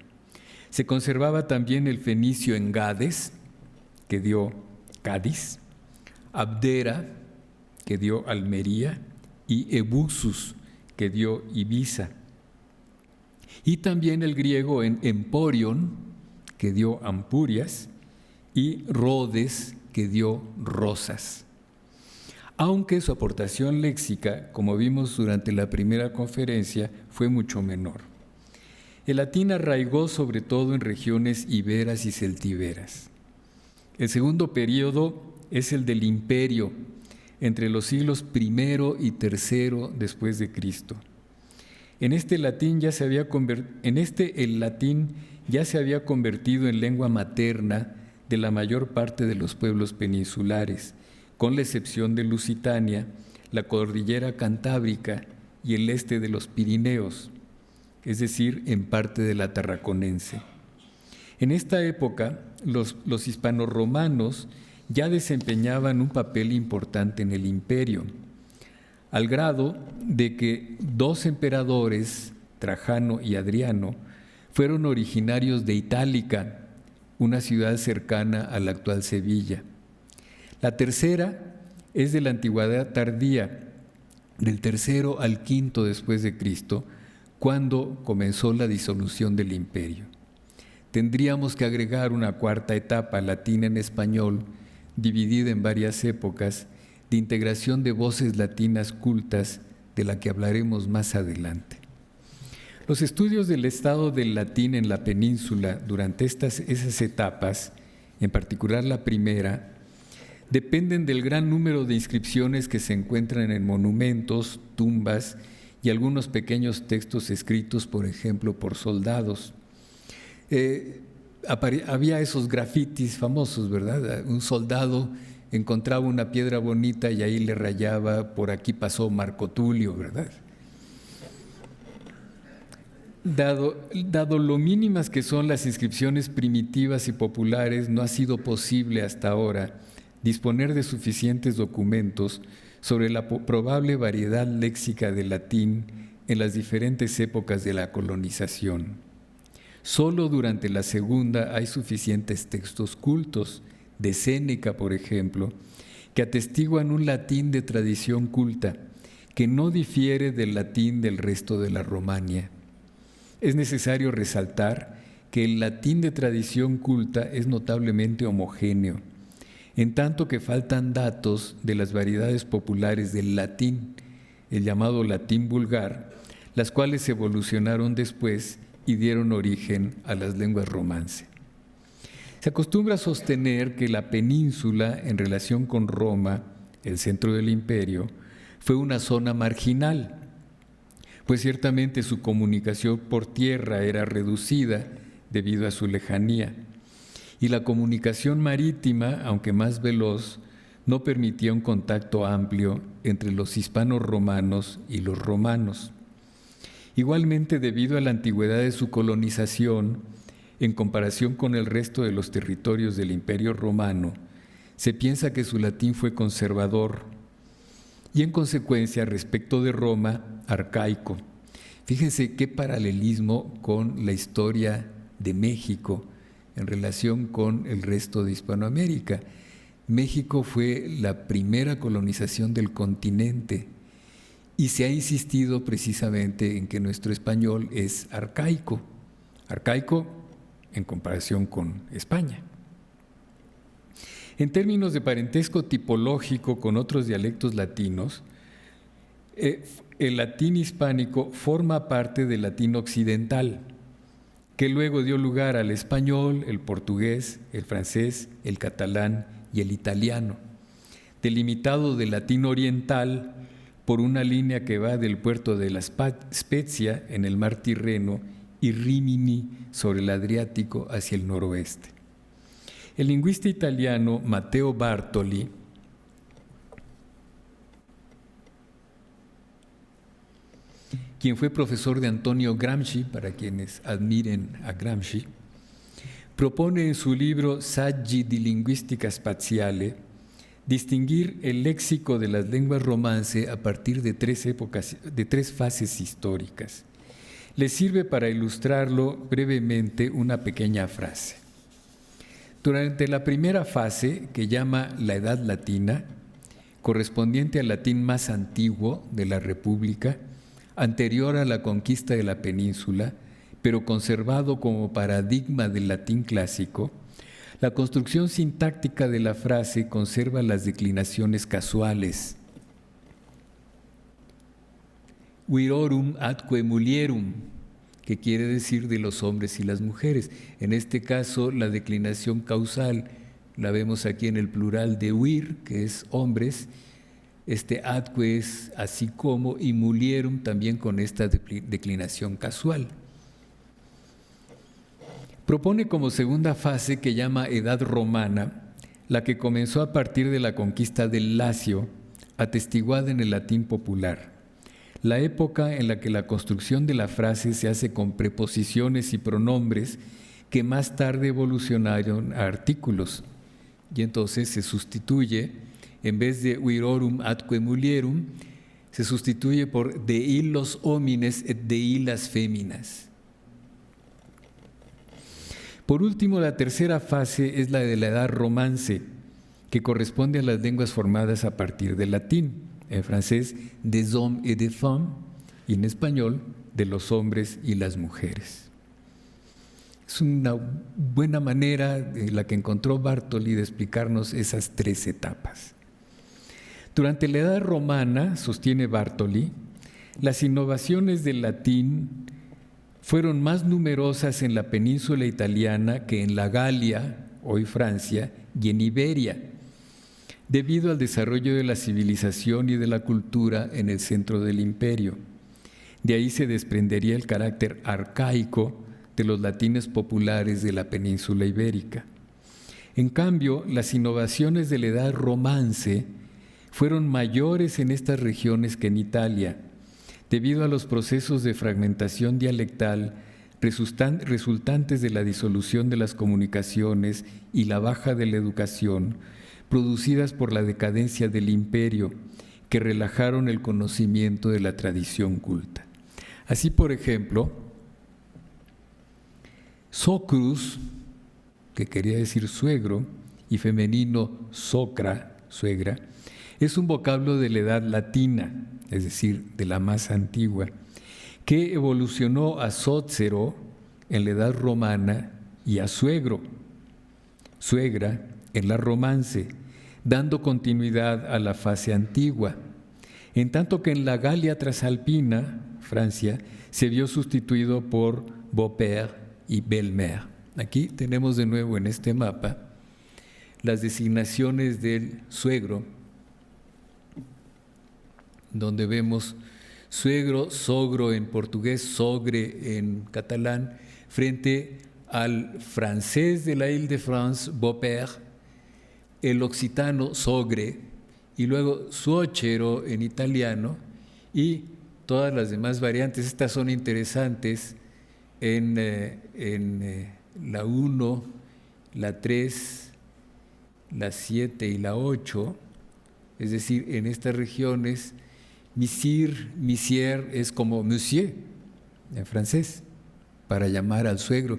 Se conservaba también el fenicio en Gades, que dio Cádiz, Abdera, que dio Almería, y Ebuxus, que dio Ibiza. Y también el griego en Emporion, que dio Ampurias, y Rhodes, que dio Rosas. Aunque su aportación léxica, como vimos durante la primera conferencia, fue mucho menor. El latín arraigó sobre todo en regiones iberas y celtíberas. El segundo periodo es el del imperio, entre los siglos I y III después de Cristo. En este el latín ya se había convertido en lengua materna de la mayor parte de los pueblos peninsulares, con la excepción de Lusitania, la cordillera cantábrica y el este de los Pirineos, es decir, en parte de la Tarraconense. En esta época, los hispanorromanos ya desempeñaban un papel importante en el imperio, al grado de que dos emperadores, Trajano y Adriano, fueron originarios de Itálica, una ciudad cercana a la actual Sevilla. La tercera es de la antigüedad tardía, del III al V después de Cristo, cuando comenzó la disolución del imperio. Tendríamos que agregar una cuarta etapa latina en español, dividida en varias épocas, de integración de voces latinas cultas, de la que hablaremos más adelante. Los estudios del estado del latín en la península durante esas etapas, en particular la primera, dependen del gran número de inscripciones que se encuentran en monumentos, tumbas y algunos pequeños textos escritos, por ejemplo, por soldados. Había esos grafitis famosos, ¿verdad? Un soldado encontraba una piedra bonita y ahí le rayaba: por aquí pasó Marco Tulio, ¿verdad? Dado lo mínimas que son las inscripciones primitivas y populares, no ha sido posible hasta ahora disponer de suficientes documentos sobre la probable variedad léxica del latín en las diferentes épocas de la colonización. Solo durante la segunda hay suficientes textos cultos, de Séneca, por ejemplo, que atestiguan un latín de tradición culta, que no difiere del latín del resto de la Romania. Es necesario resaltar que el latín de tradición culta es notablemente homogéneo, en tanto que faltan datos de las variedades populares del latín, el llamado latín vulgar, las cuales evolucionaron después y dieron origen a las lenguas romance. Se acostumbra a sostener que la península, en relación con Roma, el centro del imperio, fue una zona marginal, pues ciertamente su comunicación por tierra era reducida debido a su lejanía, y la comunicación marítima, aunque más veloz, no permitía un contacto amplio entre los hispanos romanos y los romanos. Igualmente, debido a la antigüedad de su colonización, en comparación con el resto de los territorios del Imperio Romano, se piensa que su latín fue conservador y, en consecuencia, respecto de Roma, arcaico. Fíjense qué paralelismo con la historia de México en relación con el resto de Hispanoamérica. México fue la primera colonización del continente y se ha insistido precisamente en que nuestro español es arcaico en comparación con España. En términos de parentesco tipológico con otros dialectos latinos, el latín hispánico forma parte del latín occidental, que luego dio lugar al español, el portugués, el francés, el catalán y el italiano, delimitado del latín oriental por una línea que va del puerto de La Spezia en el mar Tirreno y Rímini sobre el Adriático hacia el noroeste. El lingüista italiano Matteo Bartoli quien fue profesor de Antonio Gramsci, para quienes admiren a Gramsci, propone en su libro Saggi di Linguistica Spaziale distinguir el léxico de las lenguas romance a partir de tres fases históricas. Le sirve para ilustrarlo brevemente una pequeña frase. Durante la primera fase, que llama la Edad Latina, correspondiente al latín más antiguo de la República, anterior a la conquista de la península, pero conservado como paradigma del latín clásico, la construcción sintáctica de la frase conserva las declinaciones casuales. Virorum atque mulierum, que quiere decir de los hombres y las mujeres. En este caso, la declinación causal la vemos aquí en el plural de vir, que es hombres, atque es así como, y mulierum también con esta declinación casual. Propone como segunda fase, que llama Edad Romana, la que comenzó a partir de la conquista del Lacio, atestiguada en el latín popular, la época en la que la construcción de la frase se hace con preposiciones y pronombres que más tarde evolucionaron a artículos, y entonces se sustituye, en vez de virorum atque mulierum, se sustituye por de illos homines et de illas feminas. Por último, la tercera fase es la de la Edad Romance, que corresponde a las lenguas formadas a partir del latín, en francés des hommes et des femmes, y en español de los hombres y las mujeres. Es una buena manera la que encontró Bartoli de explicarnos esas tres etapas. Durante la Edad Romana, sostiene Bartoli, las innovaciones del latín fueron más numerosas en la península italiana que en la Galia, hoy Francia, y en Iberia, debido al desarrollo de la civilización y de la cultura en el centro del imperio. De ahí se desprendería el carácter arcaico de los latines populares de la península ibérica. En cambio, las innovaciones de la Edad Romance fueron mayores en estas regiones que en Italia, debido a los procesos de fragmentación dialectal resultantes de la disolución de las comunicaciones y la baja de la educación, producidas por la decadencia del imperio, que relajaron el conocimiento de la tradición culta. Así, por ejemplo, socrus, que quería decir suegro, y femenino socra, suegra, es un vocablo de la edad latina, es decir, de la más antigua, que evolucionó a sócero en la edad romana y a suegro, suegra en la romance, dando continuidad a la fase antigua, en tanto que en la Galia Trasalpina, Francia, se vio sustituido por beau-père y belle-mère. Aquí tenemos de nuevo en este mapa las designaciones del suegro, donde vemos suegro, sogro en portugués, sogre en catalán, frente al francés de la Île-de-France, beau-père, el occitano, sogre, y luego suocero en italiano, y todas las demás variantes. Estas son interesantes en la 1, la 3, la 7 y la 8, es decir, en estas regiones, Messire, Monsieur es como Monsieur en francés, para llamar al suegro.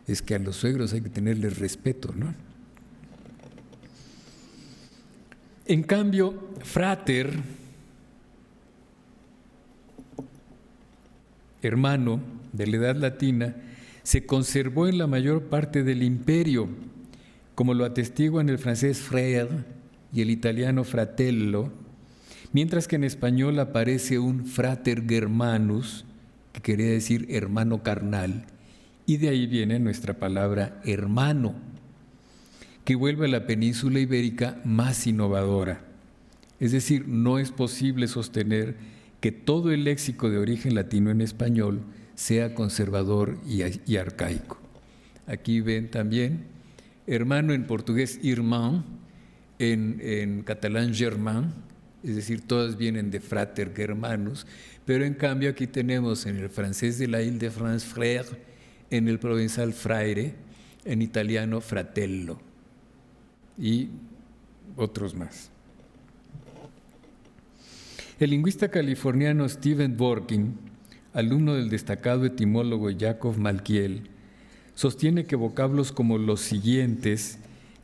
Es que a los suegros hay que tenerles respeto, ¿no? En cambio, frater, hermano de la edad latina, se conservó en la mayor parte del imperio, como lo atestiguan el francés frère y el italiano fratello, mientras que en español aparece un frater germanus, que quería decir hermano carnal, y de ahí viene nuestra palabra hermano, que vuelve a la península ibérica más innovadora. Es decir, no es posible sostener que todo el léxico de origen latino en español sea conservador y arcaico. Aquí ven también hermano en portugués, irmão, en catalán, germain, es decir, todas vienen de frater germanus, pero en cambio aquí tenemos en el francés de la Île-de-France, frère, en el provenzal, fraire, en italiano, fratello, y otros más. El lingüista californiano Stephen Dworkin, alumno del destacado etimólogo Yakov Malkiel, sostiene que vocablos como los siguientes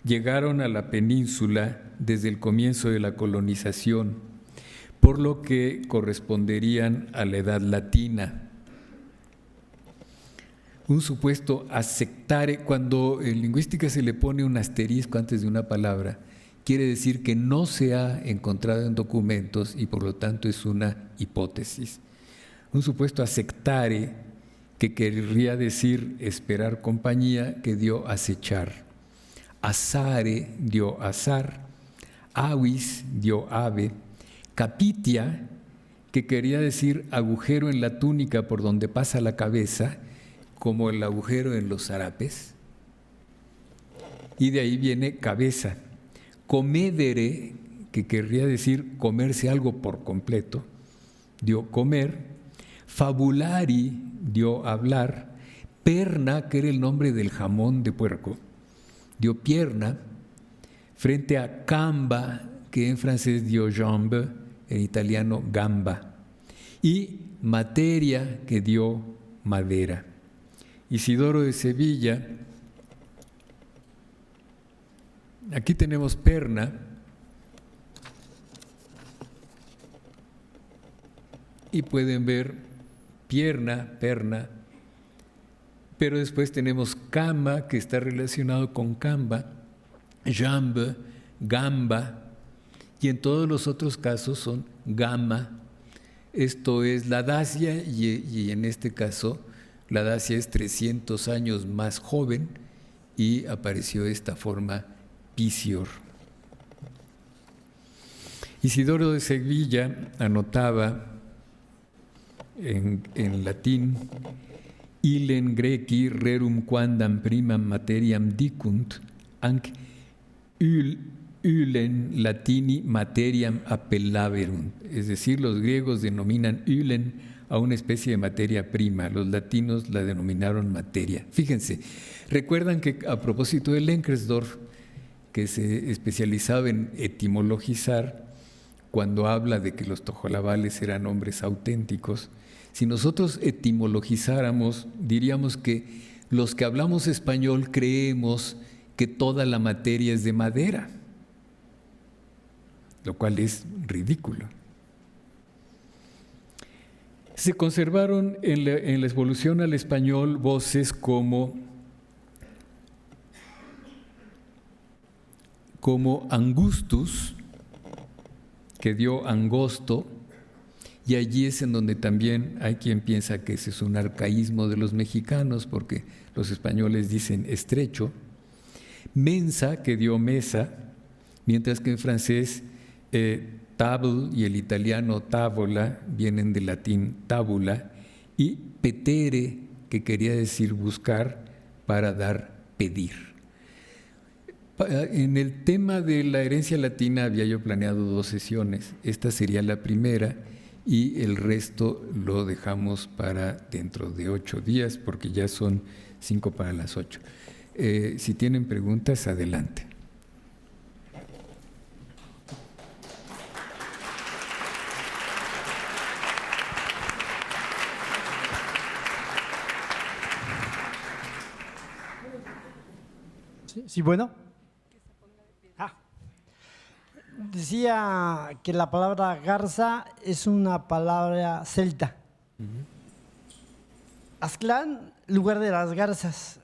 llegaron a la península desde el comienzo de la colonización, por lo que corresponderían a la edad latina. Un supuesto aceptare, cuando en lingüística se le pone un asterisco antes de una palabra, quiere decir que no se ha encontrado en documentos y por lo tanto es una hipótesis. Un supuesto aceptare, que querría decir esperar compañía, que dio acechar. Asare dio azar, avis dio ave, capitia, que quería decir agujero en la túnica por donde pasa la cabeza, como el agujero en los zarapes, y de ahí viene cabeza. Comedere, que querría decir comerse algo por completo, dio comer. Fabulari dio hablar. Perna, que era el nombre del jamón de puerco, dio pierna, frente a camba, que en francés dio jambe, en italiano gamba, y materia, que dio madera. Isidoro de Sevilla, aquí tenemos perna, y pueden ver pierna, perna, pero después tenemos cama, que está relacionado con camba, jambe, gamba, y en todos los otros casos son gamma. Esto es la Dacia y en este caso la Dacia es 300 años más joven y apareció esta forma Picior. Isidoro de Sevilla anotaba en latín: Ilen greci rerum quandam primam materiam dicunt, anc Ulen latini materiam appellaverunt. Es decir, los griegos denominan Ulen a una especie de materia prima, los latinos la denominaron materia. Fíjense, recuerdan que a propósito de Lenkensdorf, que se especializaba en etimologizar, cuando habla de que los tojolabales eran hombres auténticos, si nosotros etimologizáramos, diríamos que los que hablamos español creemos que toda la materia es de madera, lo cual es ridículo. Se conservaron en la evolución al español voces como angustus, que dio angosto, y allí es en donde también hay quien piensa que ese es un arcaísmo de los mexicanos, porque los españoles dicen estrecho. Mensa, que dio mesa, mientras que en francés table y el italiano tavola vienen del latín tabula, y petere, que quería decir buscar, para dar, pedir. En el tema de la herencia latina había yo planeado 2 sesiones, esta sería la primera y el resto lo dejamos para dentro de 8 días porque ya son 5 para las 8. Si tienen preguntas, adelante. Sí, bueno. Decía que la palabra garza es una palabra celta. Aztlán, lugar de las garzas.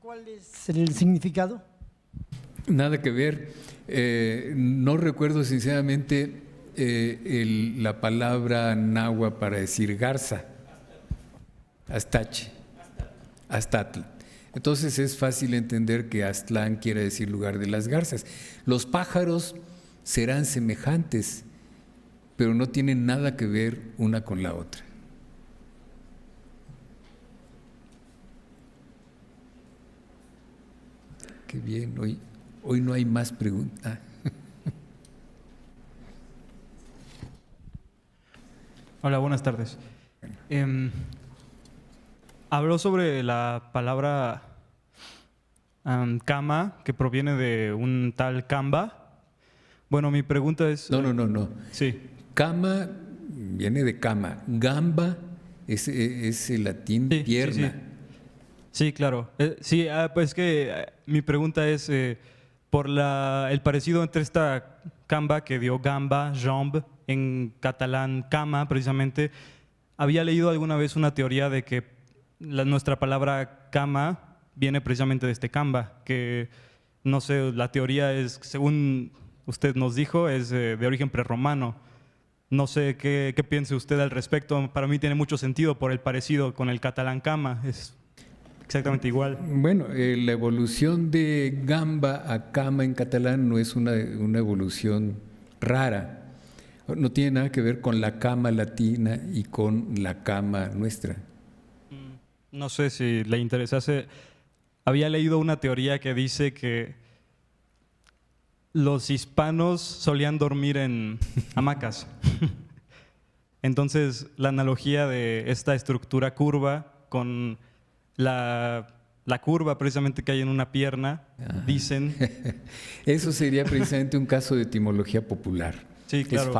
¿Cuál es el significado? Nada que ver. No recuerdo sinceramente la palabra náhuatl para decir garza. Astache. Aztatl. Entonces es fácil entender que Aztlán quiere decir lugar de las garzas. Los pájaros serán semejantes, pero no tienen nada que ver una con la otra. Qué bien, hoy no hay más preguntas. Hola, buenas tardes. Habló sobre la palabra cama, que proviene de un tal Camba. Bueno, mi pregunta es… No. Sí. Cama viene de cama. Gamba es el latín pierna. Sí, claro. Pues que mi pregunta es por el parecido entre esta Camba que dio gamba, jambe, en catalán cama precisamente. Había leído alguna vez una teoría de que nuestra palabra cama viene precisamente de este Camba, que no sé, la teoría es, según usted nos dijo, es de origen prerromano. No sé qué piense usted al respecto. Para mí tiene mucho sentido por el parecido con el catalán cama. Es exactamente igual. Bueno, la evolución de gamba a cama en catalán no es una evolución rara. No tiene nada que ver con la cama latina y con la cama nuestra. No sé si le interesase. Había leído una teoría que dice que los hispanos solían dormir en hamacas. Entonces, la analogía de esta estructura curva con la curva precisamente que hay en una pierna, dicen… Eso sería precisamente un caso de etimología popular. Sí, claro.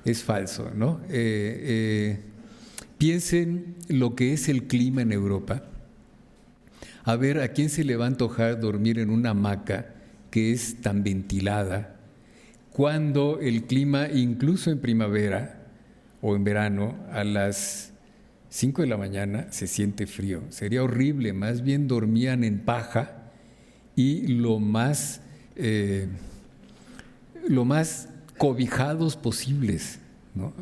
Es falso, ¿no? Piensen lo que es el clima en Europa. A ver, ¿a quién se le va a antojar dormir en una hamaca que es tan ventilada, cuando el clima, incluso en primavera o en verano, a las 5 de la mañana se siente frío? Sería horrible, más bien dormían en paja y lo más lo más cobijados posibles, ¿no?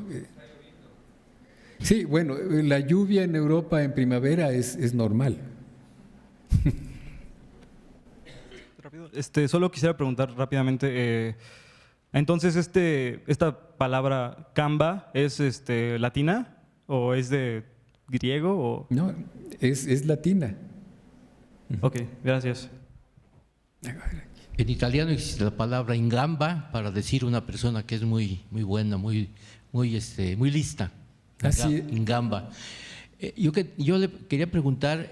Sí, bueno, la lluvia en Europa en primavera es normal. Solo quisiera preguntar rápidamente, entonces esta palabra Kamba es latina o es de griego o... No, es latina. Ok, gracias. En italiano existe la palabra ingamba para decir una persona que es muy buena, muy lista. Así. Ingamba. Yo le quería preguntar,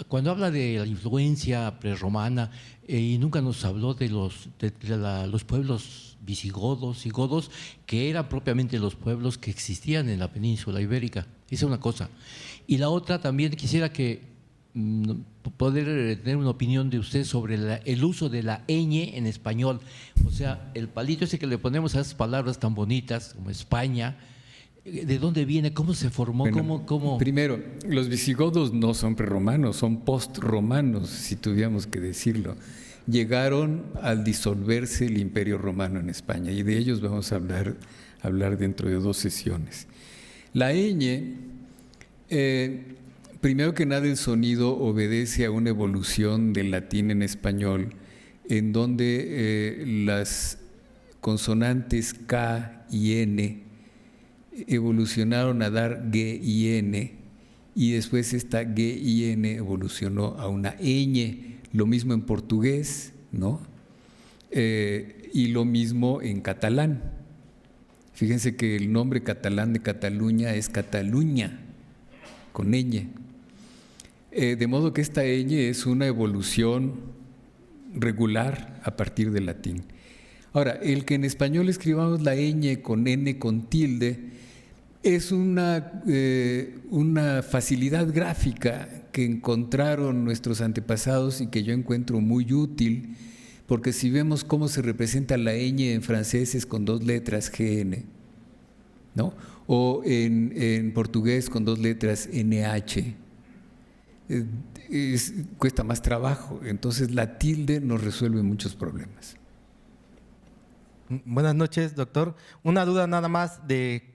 cuando habla de la influencia prerromana, y nunca nos habló de los pueblos visigodos y godos, que eran propiamente los pueblos que existían en la península ibérica. Esa es una cosa. Y la otra, también quisiera poder tener una opinión de usted sobre el uso de la ñ en español. O sea, el palito ese que le ponemos a esas palabras tan bonitas como España, ¿de dónde viene? ¿Cómo se formó? Bueno, ¿Cómo? Primero, los visigodos no son prerromanos, son postromanos, si tuviéramos que decirlo. Llegaron al disolverse el Imperio Romano en España, y de ellos vamos a hablar dentro de 2 sesiones. La ñ, primero que nada, el sonido obedece a una evolución del latín en español, en donde las consonantes K y N evolucionaron a dar G y N, y después esta G y N evolucionó a una ñ, lo mismo en portugués, ¿no? Y lo mismo en catalán. Fíjense que el nombre catalán de Cataluña es Cataluña, con ñ. De modo que esta ñ es una evolución regular a partir del latín. Ahora, el que en español escribamos la ñ con n con tilde es una facilidad gráfica que encontraron nuestros antepasados y que yo encuentro muy útil, porque si vemos cómo se representa la ñ en francés es con 2 letras GN, ¿no? O en portugués con 2 letras NH. Cuesta más trabajo, entonces la tilde nos resuelve muchos problemas. Buenas noches, doctor. Una duda nada más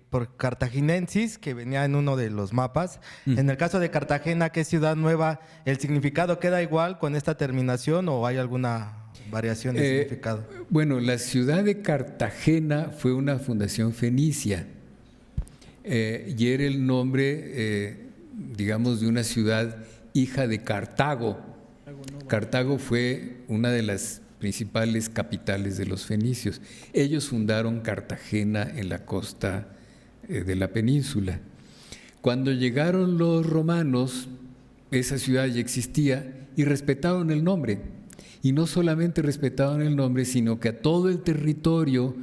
por cartaginensis, que venía en uno de los mapas. En el caso de Cartagena, que es ciudad nueva, ¿el significado queda igual con esta terminación o hay alguna variación de significado? Bueno, la ciudad de Cartagena fue una fundación fenicia y era el nombre, digamos, de una ciudad hija de Cartago. Cartago fue una de las principales capitales de los fenicios. Ellos fundaron Cartagena en la costa de la península. Cuando llegaron los romanos, esa ciudad ya existía y respetaron el nombre. Y no solamente respetaban el nombre, sino que a todo el territorio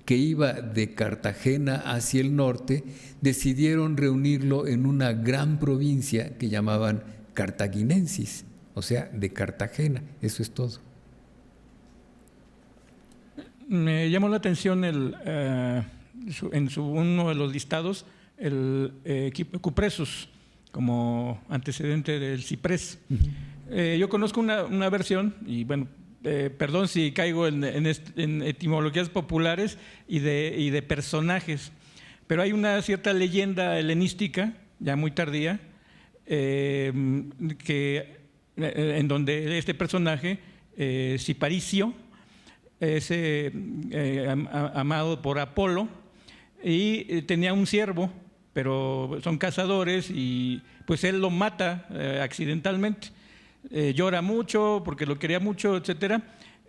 que iba de Cartagena hacia el norte, decidieron reunirlo en una gran provincia que llamaban Cartaginensis, o sea, de Cartagena. Eso es todo. Me llamó la atención uno de los listados, el cupressus, como antecedente del ciprés. Yo conozco una versión, y bueno, perdón si caigo en etimologías populares y de personajes, pero hay una cierta leyenda helenística, ya muy tardía, en donde este personaje, Ciparicio, es amado por Apolo y tenía un siervo, pero son cazadores y pues él lo mata accidentalmente. Llora mucho porque lo quería mucho, etcétera,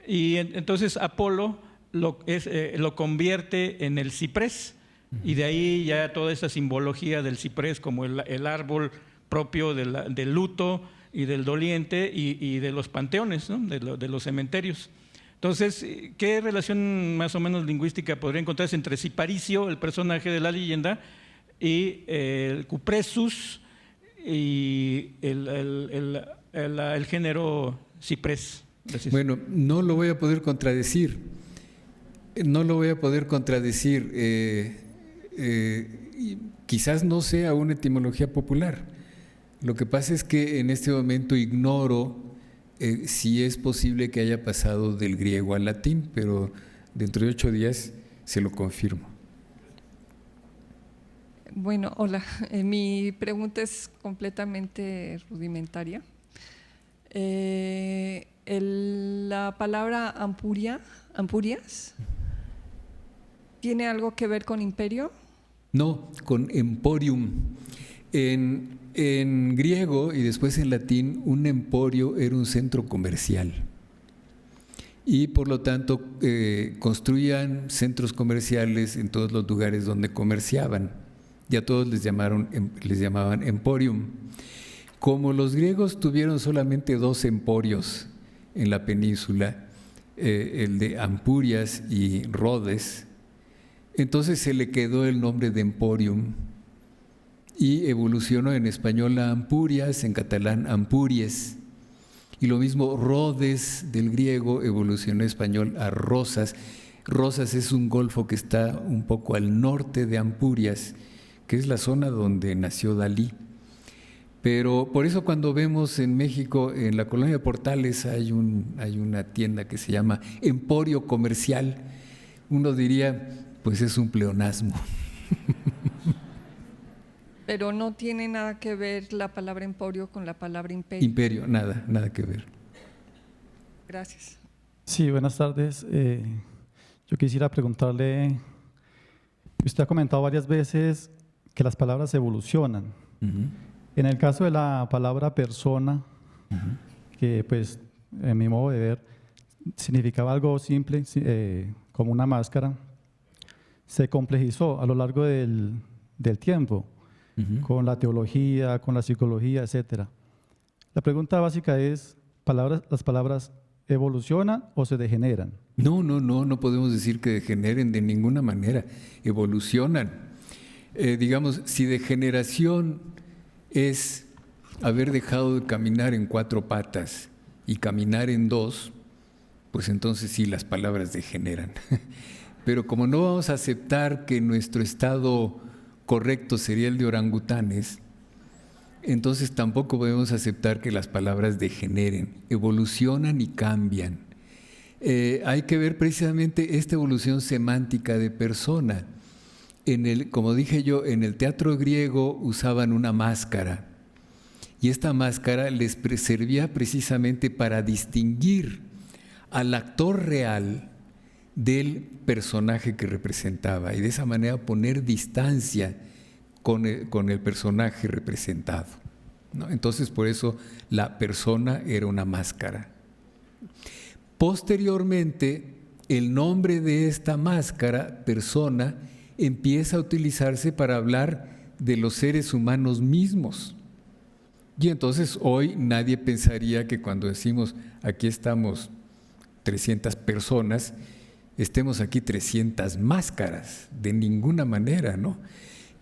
y entonces Apolo lo convierte en el ciprés, y de ahí ya toda esa simbología del ciprés como el árbol propio del luto y del doliente y de los panteones, ¿no? de los cementerios. Entonces, ¿qué relación más o menos lingüística podría encontrarse entre Ciparicio, el personaje de la leyenda, y el cupressus y el género ciprés? Gracias. Bueno, no lo voy a poder contradecir. Quizás no sea una etimología popular. Lo que pasa es que en este momento ignoro si es posible que haya pasado del griego al latín, pero Dentro de 8 días se lo confirmo. Bueno, hola. Mi pregunta es completamente rudimentaria. La palabra ampurias, ¿tiene algo que ver con imperio? No, con emporium. En griego y después en latín, un emporio era un centro comercial. Y por lo tanto, construían centros comerciales en todos los lugares donde comerciaban. Y a todos les llamaban emporium. Como los griegos tuvieron solamente 2 emporios en la península, el de Ampurias y Rhodes, entonces se le quedó el nombre de emporium y evolucionó en español a Ampurias, en catalán Ampuries. Y lo mismo Rhodes del griego evolucionó en español a Rosas. Rosas es un golfo que está un poco al norte de Ampurias, que es la zona donde nació Dalí. Pero por eso cuando vemos en México, en la colonia de Portales, hay una tienda que se llama Emporio Comercial, uno diría, pues es un pleonasmo. Pero no tiene nada que ver la palabra emporio con la palabra imperio. Imperio, nada que ver. Gracias. Sí, buenas tardes. Yo quisiera preguntarle, usted ha comentado varias veces que las palabras evolucionan. En el caso de la palabra persona, que pues en mi modo de ver significaba algo simple, como una máscara, se complejizó a lo largo del tiempo, con la teología, con la psicología, etc. La pregunta básica es, ¿las palabras evolucionan o se degeneran? No podemos decir que degeneren de ninguna manera, evolucionan. Digamos, si degeneración es haber dejado de caminar en 4 patas y caminar en 2, pues entonces sí, las palabras degeneran. Pero como no vamos a aceptar que nuestro estado correcto sería el de orangutanes, entonces tampoco podemos aceptar que las palabras degeneren, evolucionan y cambian. Hay que ver precisamente esta evolución semántica de persona. Como dije yo, en el teatro griego usaban una máscara y esta máscara les servía precisamente para distinguir al actor real del personaje que representaba y de esa manera poner distancia con el personaje representado, ¿no? Entonces por eso la persona era una máscara. Posteriormente, el nombre de esta máscara, persona, empieza a utilizarse para hablar de los seres humanos mismos. Y entonces hoy nadie pensaría que cuando decimos aquí estamos 300 personas, estemos aquí 300 máscaras, de ninguna manera, ¿no?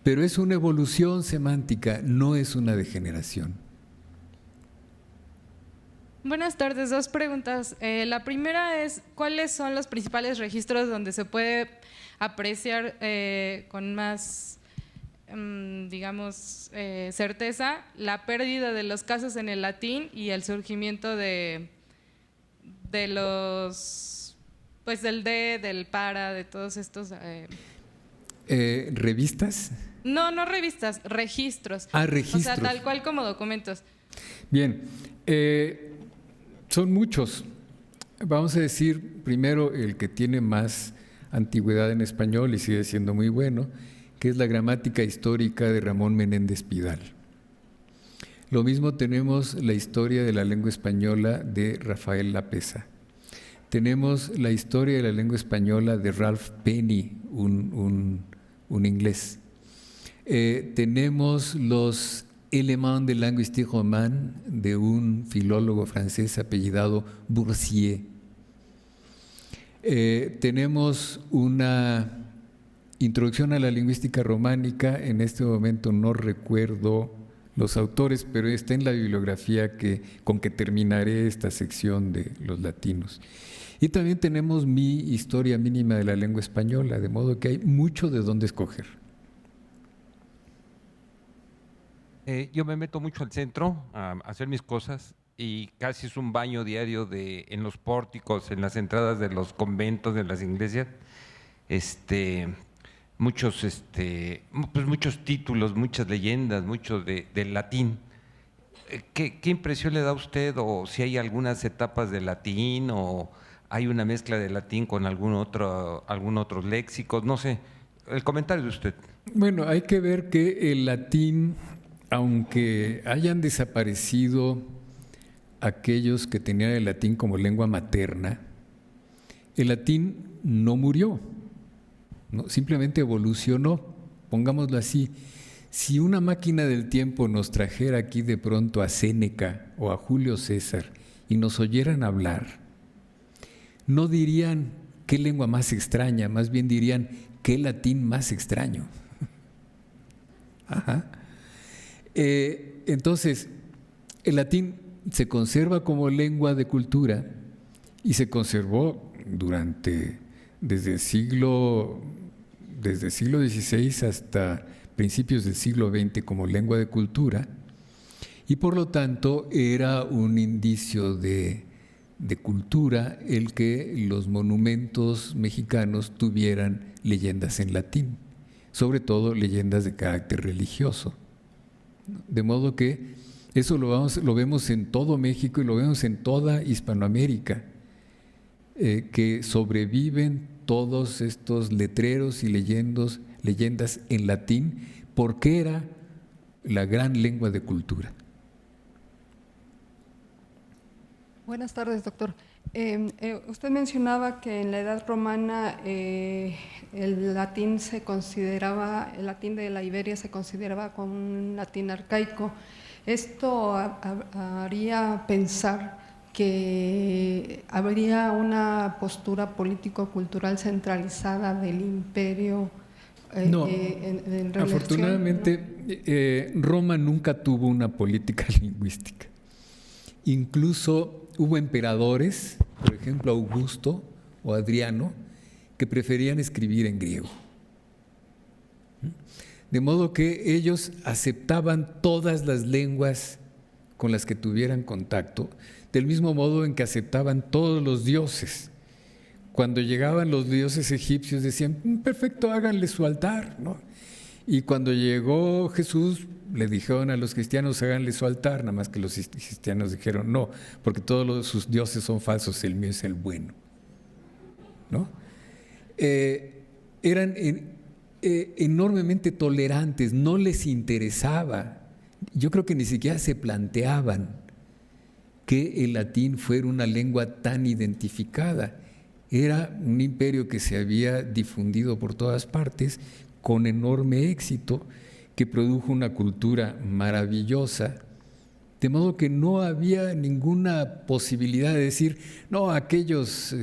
Pero es una evolución semántica, no es una degeneración. Buenas tardes, 2 preguntas. La primera es, ¿cuáles son los principales registros donde se puede apreciar con más, digamos, certeza la pérdida de los casos en el latín y el surgimiento de los, pues del del para, de todos estos… ¿Revistas? No revistas, registros. Registros. O sea, tal cual como documentos. Bien, son muchos. Vamos a decir primero el que tiene más antigüedad en español y sigue siendo muy bueno, que es la gramática histórica de Ramón Menéndez Pidal. Lo mismo tenemos la historia de la lengua española de Rafael Lapesa. Tenemos la historia de la lengua española de Ralph Penny, un inglés. Tenemos los Éléments de linguistique romane de un filólogo francés apellidado Boursier. Tenemos una introducción a la lingüística románica, en este momento no recuerdo los autores, pero está en la bibliografía con que terminaré esta sección de los latinos. Y también tenemos mi historia mínima de la lengua española, de modo que hay mucho de dónde escoger. Yo me meto mucho al centro a hacer mis cosas y casi es un baño diario en los pórticos, en las entradas de los conventos, de las iglesias, muchos, pues muchos títulos, muchas leyendas, mucho del latín. ¿Qué impresión le da a usted, o si hay algunas etapas de latín, o hay una mezcla de latín con algún otros léxicos? No sé, el comentario de usted. Bueno, hay que ver que el latín, aunque hayan desaparecido aquellos que tenían el latín como lengua materna, el latín no murió, ¿no? Simplemente evolucionó, pongámoslo así. Si una máquina del tiempo nos trajera aquí de pronto a Séneca o a Julio César y nos oyeran hablar, no dirían qué lengua más extraña, más bien dirían qué latín más extraño. Ajá. Entonces, el latín se conserva como lengua de cultura y se conservó desde el siglo XVI hasta principios del siglo XX como lengua de cultura, y por lo tanto era un indicio de cultura el que los monumentos mexicanos tuvieran leyendas en latín, sobre todo leyendas de carácter religioso. De modo que eso lo vemos en todo México y lo vemos en toda Hispanoamérica, que sobreviven todos estos letreros y leyendas en latín, porque era la gran lengua de cultura. Buenas tardes, doctor. Usted mencionaba que en la Edad Romana el latín de la Iberia se consideraba como un latín arcaico. Esto haría pensar que habría una postura político-cultural centralizada del imperio. No, en relación, afortunadamente Roma nunca tuvo una política lingüística. Incluso hubo emperadores, por ejemplo Augusto o Adriano, que preferían escribir en griego. De modo que ellos aceptaban todas las lenguas con las que tuvieran contacto, del mismo modo en que aceptaban todos los dioses. Cuando llegaban los dioses egipcios decían, perfecto, háganle su altar, ¿no? Y cuando llegó Jesús, le dijeron a los cristianos, háganle su altar, nada más que los cristianos dijeron, no, porque todos sus dioses son falsos, el mío es el bueno, ¿no? Eran enormemente tolerantes, no les interesaba, yo creo que ni siquiera se planteaban que el latín fuera una lengua tan identificada. Era un imperio que se había difundido por todas partes con enorme éxito, que produjo una cultura maravillosa, de modo que no había ninguna posibilidad de decir, no, aquellos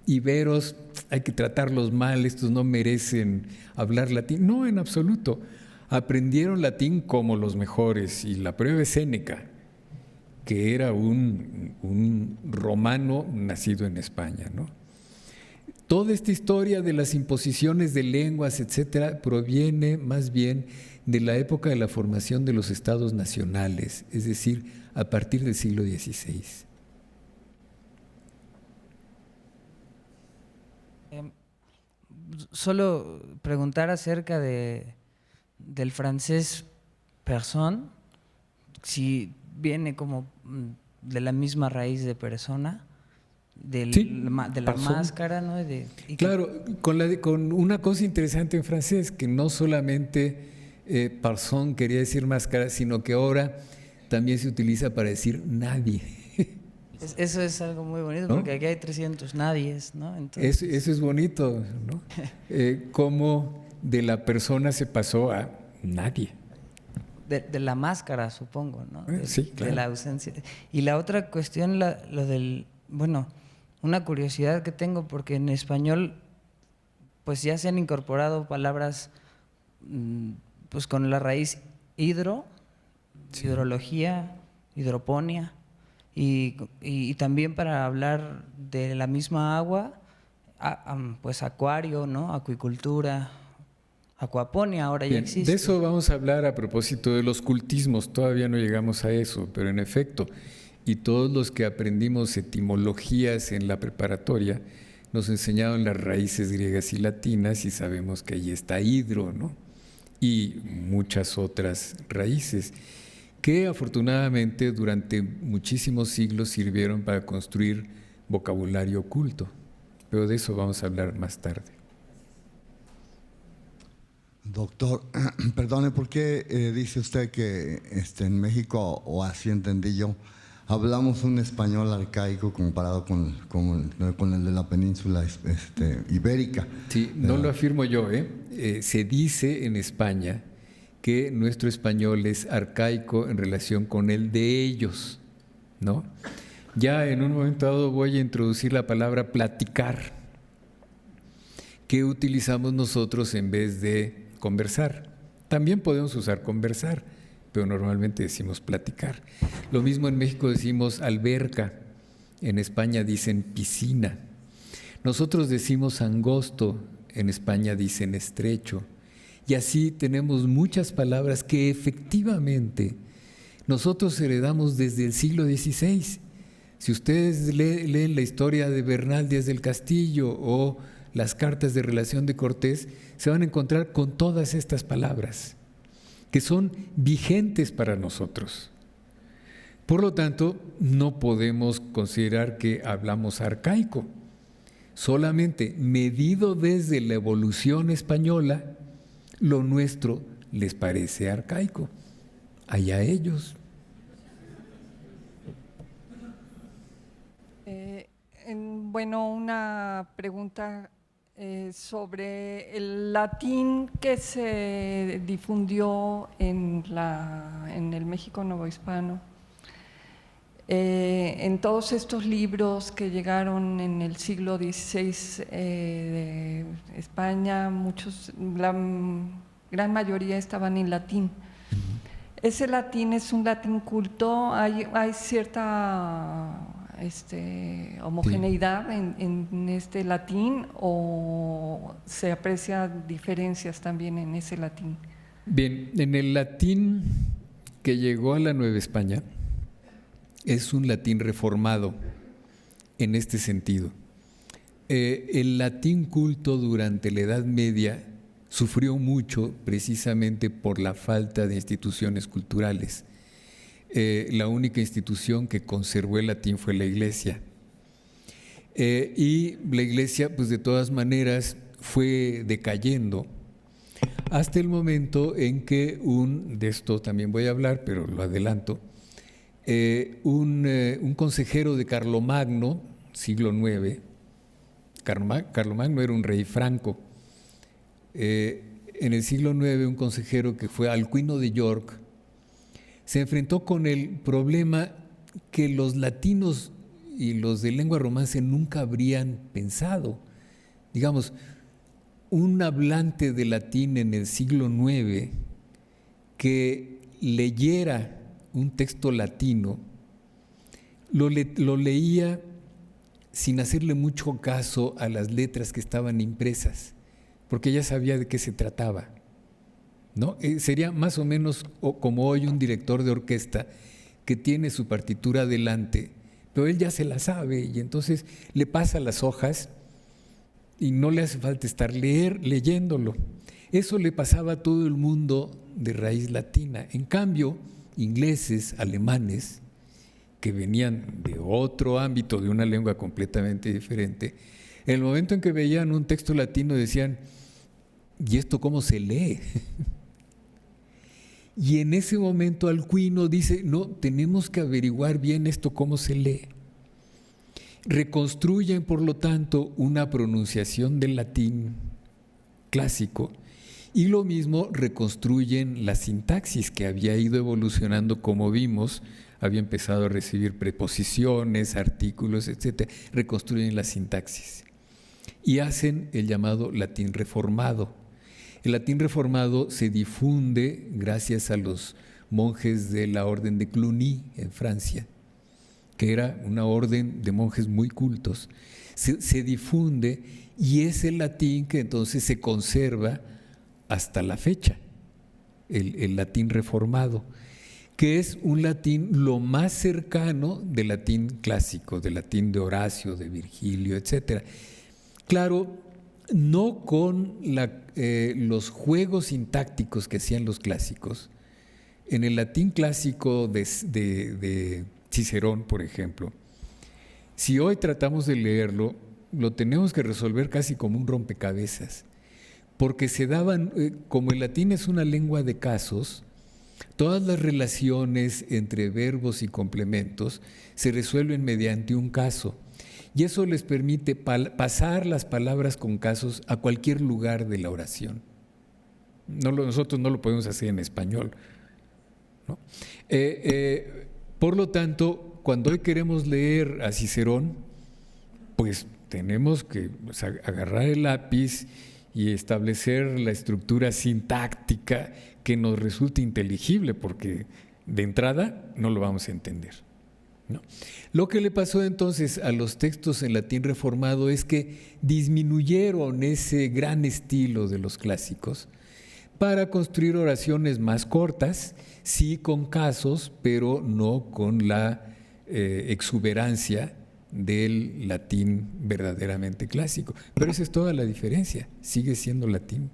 iberos hay que tratarlos mal, estos no merecen hablar latín. No, en absoluto. Aprendieron latín como los mejores, y la prueba es Séneca, que era un romano nacido en España, ¿no? Toda esta historia de las imposiciones de lenguas, etcétera, proviene más bien de la época de la formación de los estados nacionales, es decir, a partir del siglo XVI. Solo preguntar acerca del francés personne, si viene como de la misma raíz de persona, de la máscara, ¿no? Claro, con una cosa interesante en francés, que no solamente personne quería decir máscara, sino que ahora también se utiliza para decir nadie. Eso es algo muy bonito, ¿no? Porque aquí hay 300 nadies, ¿no? Entonces, eso es bonito, ¿no? Cómo de la persona se pasó a nadie. De la máscara, supongo, ¿no? Sí, claro. De la ausencia. Y la otra cuestión, una curiosidad que tengo, porque en español pues ya se han incorporado palabras pues con la raíz hidro, sí, hidrología, hidroponía, y también para hablar de la misma agua, pues acuario, ¿no? Acuicultura, Aquaponia ahora ya Bien, existe. de eso vamos a hablar a propósito de los cultismos, todavía no llegamos a eso, pero en efecto, y todos los que aprendimos etimologías en la preparatoria, nos enseñaron las raíces griegas y latinas y sabemos que ahí está hidro, ¿no? Y muchas otras raíces que afortunadamente durante muchísimos siglos sirvieron para construir vocabulario oculto, pero de eso vamos a hablar más tarde. Doctor, perdone, ¿por qué dice usted que en México, o así entendí yo, hablamos un español arcaico comparado con el de la península ibérica? Sí, no lo afirmo yo, se dice en España que nuestro español es arcaico en relación con el de ellos, ¿no? Ya en un momento dado voy a introducir la palabra platicar, que utilizamos nosotros en vez de conversar. También podemos usar conversar, pero normalmente decimos platicar. Lo mismo en México decimos alberca, en España dicen piscina. Nosotros decimos angosto, en España dicen estrecho. Y así tenemos muchas palabras que efectivamente nosotros heredamos desde el siglo XVI. Si ustedes leen la historia de Bernal Díaz del Castillo o las cartas de relación de Cortés, se van a encontrar con todas estas palabras que son vigentes para nosotros. Por lo tanto, no podemos considerar que hablamos arcaico. Solamente medido desde la evolución española, lo nuestro les parece arcaico. Allá ellos. Bueno, una pregunta sobre el latín que se difundió en el México novohispano. En todos estos libros que llegaron en el siglo XVI de España, la gran mayoría estaban en latín. ¿Ese latín es un latín culto? ¿Hay cierta homogeneidad en este latín o se aprecian diferencias también en ese latín? Bien, en el latín que llegó a la Nueva España es un latín reformado en este sentido. El latín culto durante la Edad Media sufrió mucho precisamente por la falta de instituciones culturales. La única institución que conservó el latín fue la Iglesia. Y la Iglesia, pues de todas maneras, fue decayendo hasta el momento en que de esto también voy a hablar, pero lo adelanto, un consejero de Carlomagno, siglo IX, Carlomagno era un rey franco, en el siglo IX un consejero que fue Alcuino de York, se enfrentó con el problema que los latinos y los de lengua romance nunca habrían pensado. Digamos, un hablante de latín en el siglo IX que leyera un texto latino, lo leía sin hacerle mucho caso a las letras que estaban impresas, porque ya sabía de qué se trataba, ¿no? Sería más o menos como hoy un director de orquesta que tiene su partitura delante, pero él ya se la sabe y entonces le pasa las hojas y no le hace falta estar leyéndolo. Eso le pasaba a todo el mundo de raíz latina. En cambio, ingleses, alemanes, que venían de otro ámbito, de una lengua completamente diferente, en el momento en que veían un texto latino decían, ¿y esto cómo se lee? Y en ese momento Alcuino dice, no, tenemos que averiguar bien esto cómo se lee. Reconstruyen, por lo tanto, una pronunciación del latín clásico y lo mismo reconstruyen la sintaxis que había ido evolucionando, como vimos, había empezado a recibir preposiciones, artículos, etc. Reconstruyen la sintaxis y hacen el llamado latín reformado. El latín reformado se difunde gracias a los monjes de la orden de Cluny en Francia, que era una orden de monjes muy cultos. Se difunde y es el latín que entonces se conserva hasta la fecha, el latín reformado, que es un latín lo más cercano del latín clásico, del latín de Horacio, de Virgilio, etc. Claro, no con los juegos sintácticos que hacían los clásicos. En el latín clásico de Cicerón, por ejemplo, si hoy tratamos de leerlo, lo tenemos que resolver casi como un rompecabezas, porque se daban, como el latín es una lengua de casos, todas las relaciones entre verbos y complementos se resuelven mediante un caso, y eso les permite pasar las palabras con casos a cualquier lugar de la oración. Nosotros no lo podemos hacer en español, ¿no? Por lo tanto, cuando hoy queremos leer a Cicerón, pues tenemos que agarrar el lápiz y establecer la estructura sintáctica que nos resulte inteligible, porque de entrada no lo vamos a entender, ¿no? Lo que le pasó entonces a los textos en latín reformado es que disminuyeron ese gran estilo de los clásicos para construir oraciones más cortas, sí con casos, pero no con la exuberancia del latín verdaderamente clásico. Pero esa es toda la diferencia, sigue siendo latín.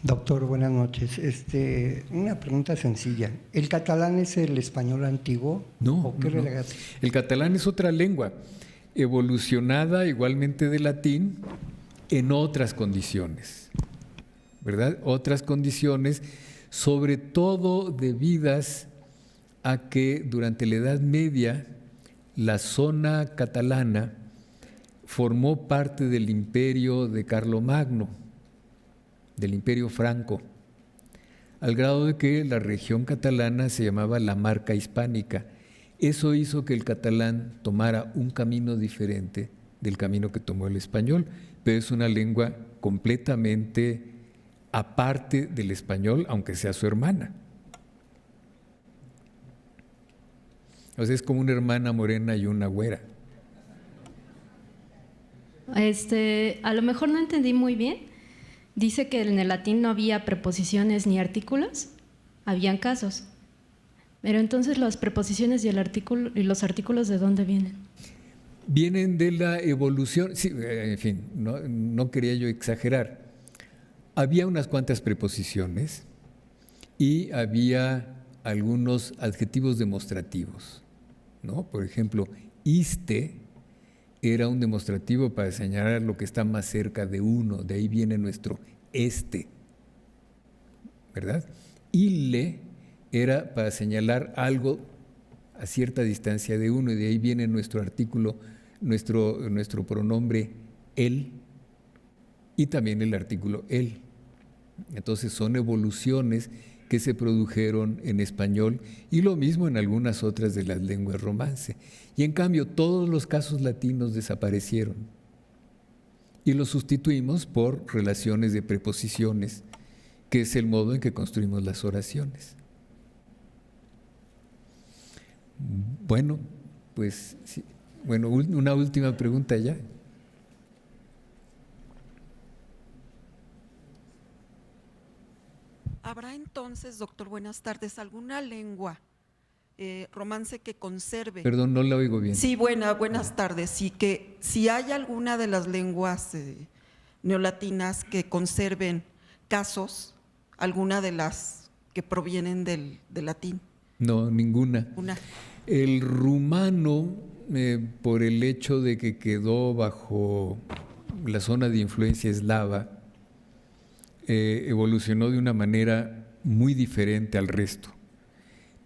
Doctor, buenas noches. Una pregunta sencilla. ¿El catalán es el español antiguo? No, ¿O qué no. El catalán es otra lengua, evolucionada igualmente del latín en otras condiciones, ¿verdad? Otras condiciones, sobre todo debidas a que durante la Edad Media la zona catalana formó parte del imperio de Carlomagno, del imperio franco, al grado de que la región catalana se llamaba la Marca Hispánica. Eso hizo que el catalán tomara un camino diferente del camino que tomó el español, pero es una lengua completamente aparte del español, aunque sea su hermana. O sea, es como una hermana morena y una güera. A lo mejor no entendí muy bien. Dice que en el latín no había preposiciones ni artículos, habían casos. Pero entonces las preposiciones y los artículos, ¿de dónde vienen? Vienen de la evolución. Sí, en fin, no quería yo exagerar. Había unas cuantas preposiciones y había algunos adjetivos demostrativos, ¿no? Por ejemplo, iste era un demostrativo para señalar lo que está más cerca de uno, de ahí viene nuestro este, ¿verdad? Ille era para señalar algo a cierta distancia de uno, y de ahí viene nuestro artículo, nuestro pronombre él, y también el artículo él. Entonces son evoluciones que se produjeron en español, y lo mismo en algunas otras de las lenguas romance. Y en cambio todos los casos latinos desaparecieron y los sustituimos por relaciones de preposiciones, que es el modo en que construimos las oraciones. Bueno, pues sí. Bueno, una última pregunta ya. ¿Habrá entonces, doctor, buenas tardes, alguna lengua romance que conserve? Perdón, no la oigo bien. Sí, buenas tardes. Sí, que si hay alguna de las lenguas neolatinas que conserven casos, alguna de las que provienen del latín. No, ninguna. El rumano, por el hecho de que quedó bajo la zona de influencia eslava, evolucionó de una manera muy diferente al resto,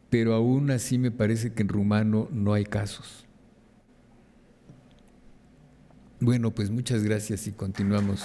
pero aún así me parece que en rumano no hay casos. Bueno, pues muchas gracias y continuamos.